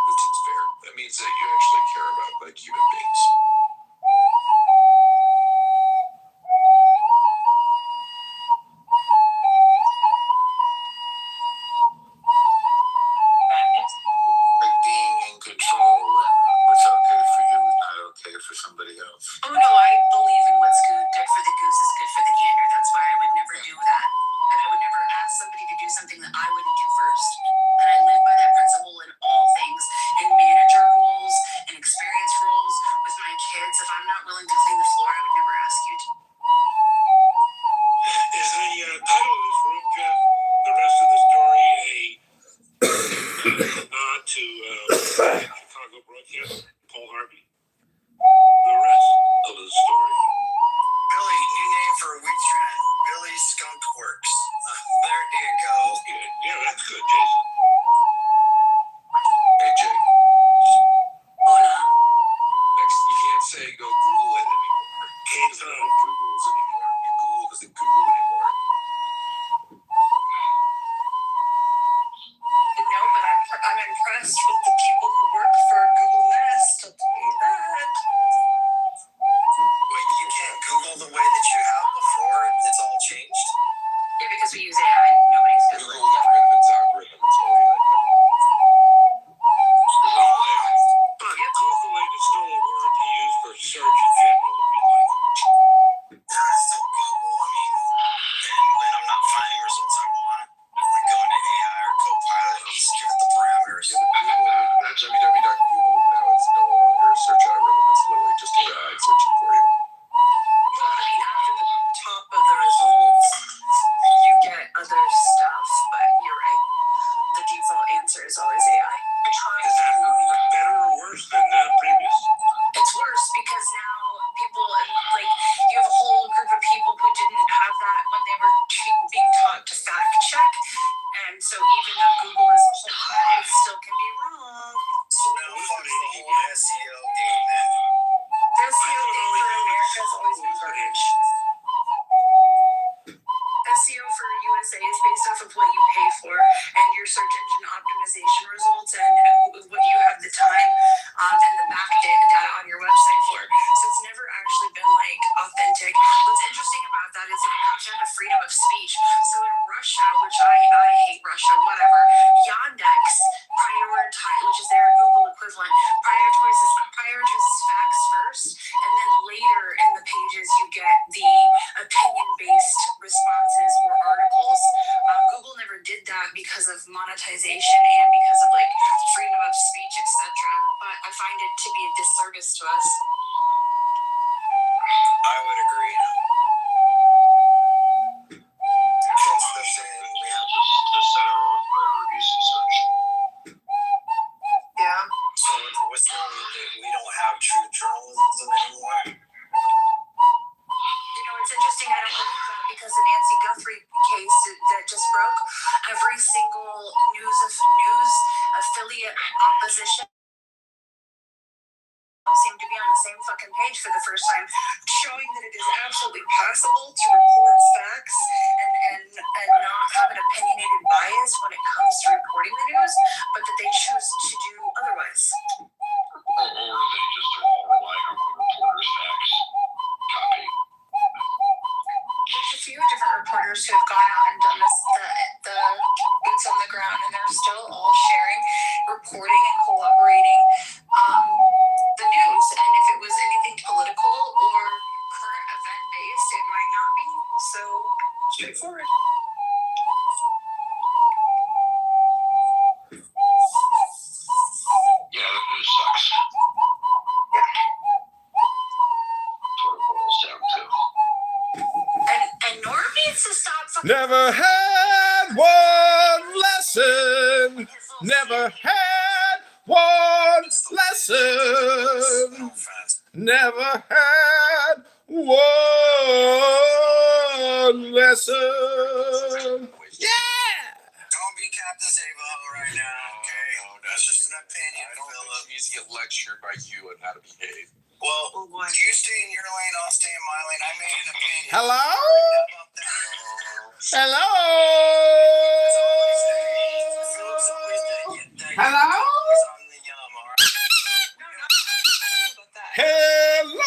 Which is fair. That means that you actually care about like human beings. Like being in control, and what's okay for you is not okay for somebody else. Oh no, I believe in what's good for the goose is good for the gander. That's why I would never do that. And I would never ask somebody to do something that I wouldn't do first. And I live by that principle in all things. In manager roles, in experience roles, with my kids. If I'm not willing to clean the floor, I would never ask you to. Is the title of this room, Jeff, the rest of the story a nod to Chicago broadcast, Paul Harvey? The rest of the story. Billy, new name for a wheat trend. Billy Skunk Works. There you go. Yeah, that's good, Jason. Hey, Jay. Hola. Next, you can't say go Google it anymore. Can't Because no one Googles anymore. Your Google doesn't Google anymore. No, but I'm impressed with the people who work for Google Nest. I'll tell you that. Wait, you can't Google the way that you have before? It's all changed? Yeah, because we use AI. Nobody's Google got rid of its algorithm. Google is pulling that, it still can be wrong. So now fuck the whole SEO game then. The SEO thing for America has always been garbage. SEO for USA is based off of what you pay for and your search engine optimization results and what you have the time and the back data on your website for. So it's never actually been like authentic. What's interesting about that is it comes down to freedom of speech. So in Russia, which I hate Russia, whatever, Yandex which is their Google equivalent, prioritizes facts first, and then later in the pages you get the opinion-based responses or articles. Google never did that because of monetization and because of like freedom of speech, etc. But I find it to be a disservice to us. I would agree. That's the thing. We have to set our own priorities and such. Yeah. So what's the we don't have true journalism anymore? You know, it's interesting. I don't believe that because the Nancy Guthrie case that just broke, every single news affiliate opposition all seem to be on the same fucking page for the first time, showing that it is absolutely possible to report facts and not have an opinionated bias when it comes to reporting the news, but that they choose to do otherwise. Or they just are all relying on one reporter's facts. Copy. There's a few different reporters who have gone out and done this, the boots on the ground, and they're still all sharing, reporting, and collaborating the news. And if it was anything political or current event based, it might not be so straightforward. Yeah, the news sucks. That's what it boils down to. And Norm needs to stop fucking. Never had one lesson. Never had one lesson. Never had one lesson. Yeah! Don't be Captain Save-A-Ho right now, okay? That's just an opinion, Philip. He needs to get lectured by you on how to behave. Well, you stay in your lane, I'll stay in my lane. I made an opinion. Hello? Hello? Hello? Hello?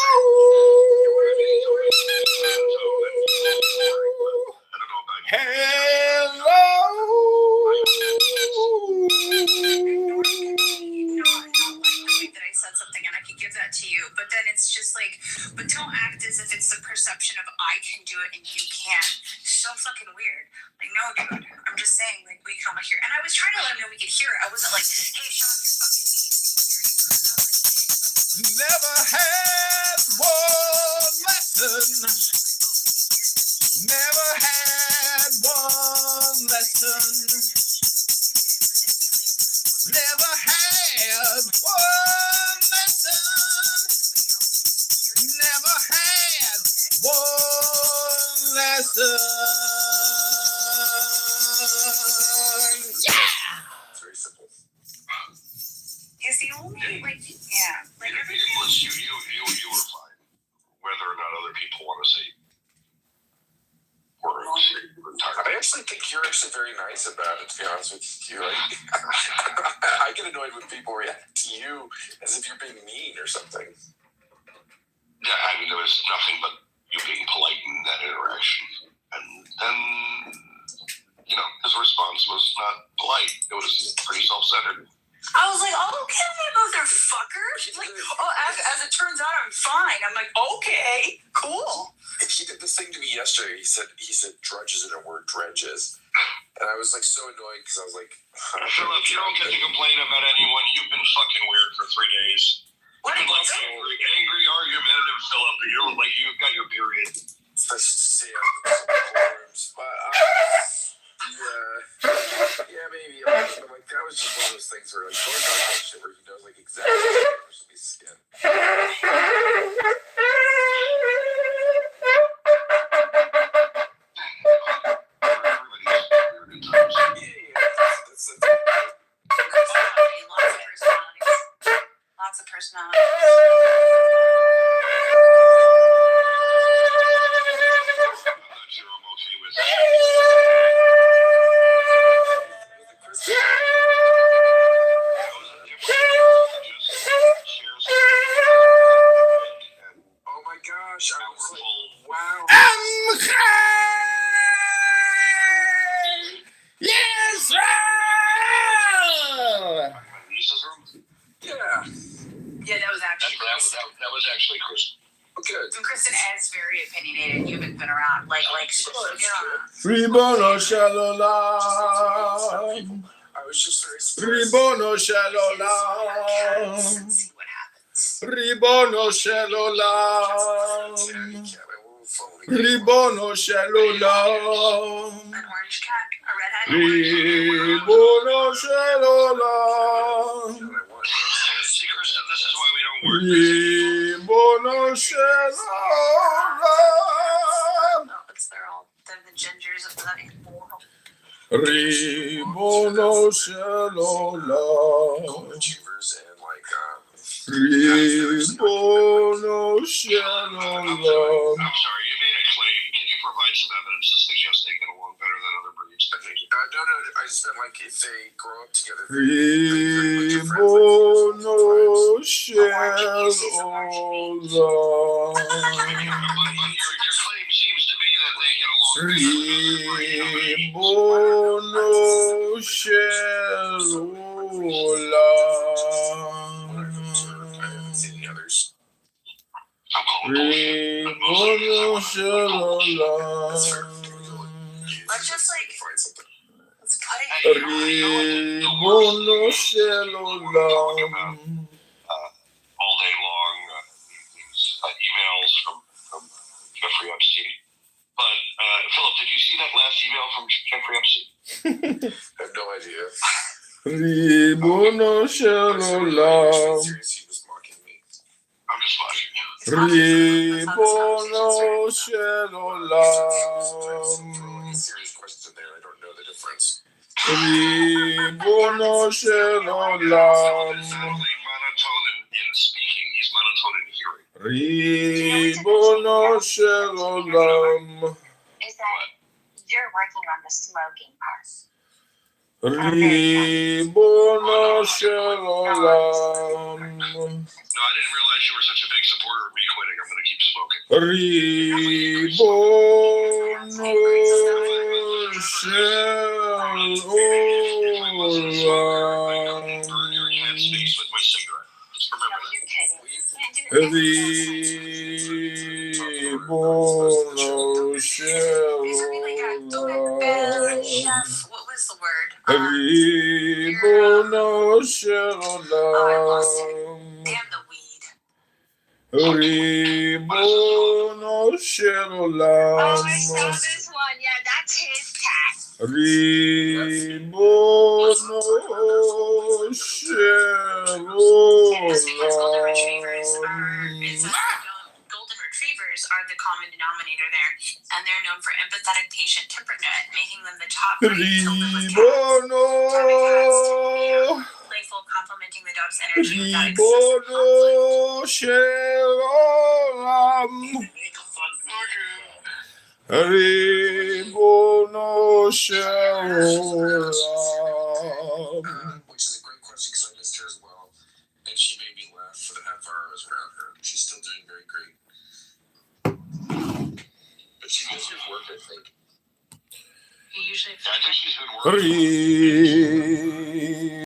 To you, but then it's just like, but don't act as if it's the perception of I can do it and you can't. So fucking weird. Like, no, dude. I'm just saying, like, we come here, and I was trying to let him know we could hear it. I wasn't like, hey, shut up, you're fucking eating. Never had one lesson. Never had one lesson. Never had one lesson. Never had one lesson. Yeah! It's very simple. He's the only, like, yeah. Like, You were fine. Whether or not other people want to say words. I actually think you're actually very nice about it, to be honest with you. Like, I get annoyed when people react to you as if you're being mean or something. Yeah, I mean, there was nothing but you being polite in that interaction. And then, his response was not polite. It was pretty self-centered. I was like, okay, motherfucker. She's like, as it turns out, I'm fine. I'm like, okay, cool. He did this thing to me yesterday. He said drudges in a word, dredges. And I was like so annoyed because I was like, Philip, you don't get to complain about anyone. You've been fucking weird for 3 days. What? You've been like angry, argumentative, Philip. You're like, you've got your period. Let's just say forums. But yeah, maybe. But like that was just one of those things where like Gordon does that shit where he knows like exactly what somebody's skin. Everybody's weird at times. Yeah, that's personality. Oh my gosh, I was like, wow. Yes, Yeah. Yeah, that was actually That was actually Chris. Okay. And Kristen is very opinionated. You haven't been around. Like Ribono Shalola. I was just very surprised. Ribono Shalola. Let's see what happens. Ribono Shalola. Ribono Shalola. An orange cat, a redhead. Ribono Shalola. See, Kristen, this is why we don't work. Ribono Shalola. Oh, they're all the gingers of the Ribono Shalola. Golden Achievers and like Ribono I'm Shalola. sorry, you made a claim. Can you provide some evidence to suggest they get along better than other breeds? no, I just meant like if they grow up together. Ribono Shalola. But your claim seems to be that they get along better than Ribono Shalola. I haven't seen the others. Ribono Shalola. Let's just like Find something. let's put it Ribono Shalola. all day long. These emails from Jeffrey Epstein. But Philip, did you see that last email from Jeffrey Epstein? I have no idea. Ribono Shalola. Seriously, he was mocking me. I'm just watching you. Ribono Shalola. Serious question there. I don't know the difference. Ribono Shalola. He's not only monotone in speaking, he's monotone in hearing. Ribono Shalola. Is that you're working on the smoking part. Ribono Shalola. No, I didn't realize you were such a big supporter of me quitting. I'm going to keep smoking. Ribono Shalola. Your cat speaks with my cigarette. Just remember that. Ribono Shalola. Chef, what was the word? Ribono Shalola. Damn the weed. Ribono Shalola. Oh, I saw this one. Yeah, that's his cat. Ribono Shalola. Golden retrievers are the common denominator there, and they're known for empathetic patient temperament, making them the top breed to live with cats. Ribono. Playful, complementing the dog's energy without Ribono Shalola. Ribono Shalola. Which is a great question because I missed her as well, and she made me laugh for the half hour I was around her. She's still doing very great, but she misses work, I think. He usually. I think she's been working.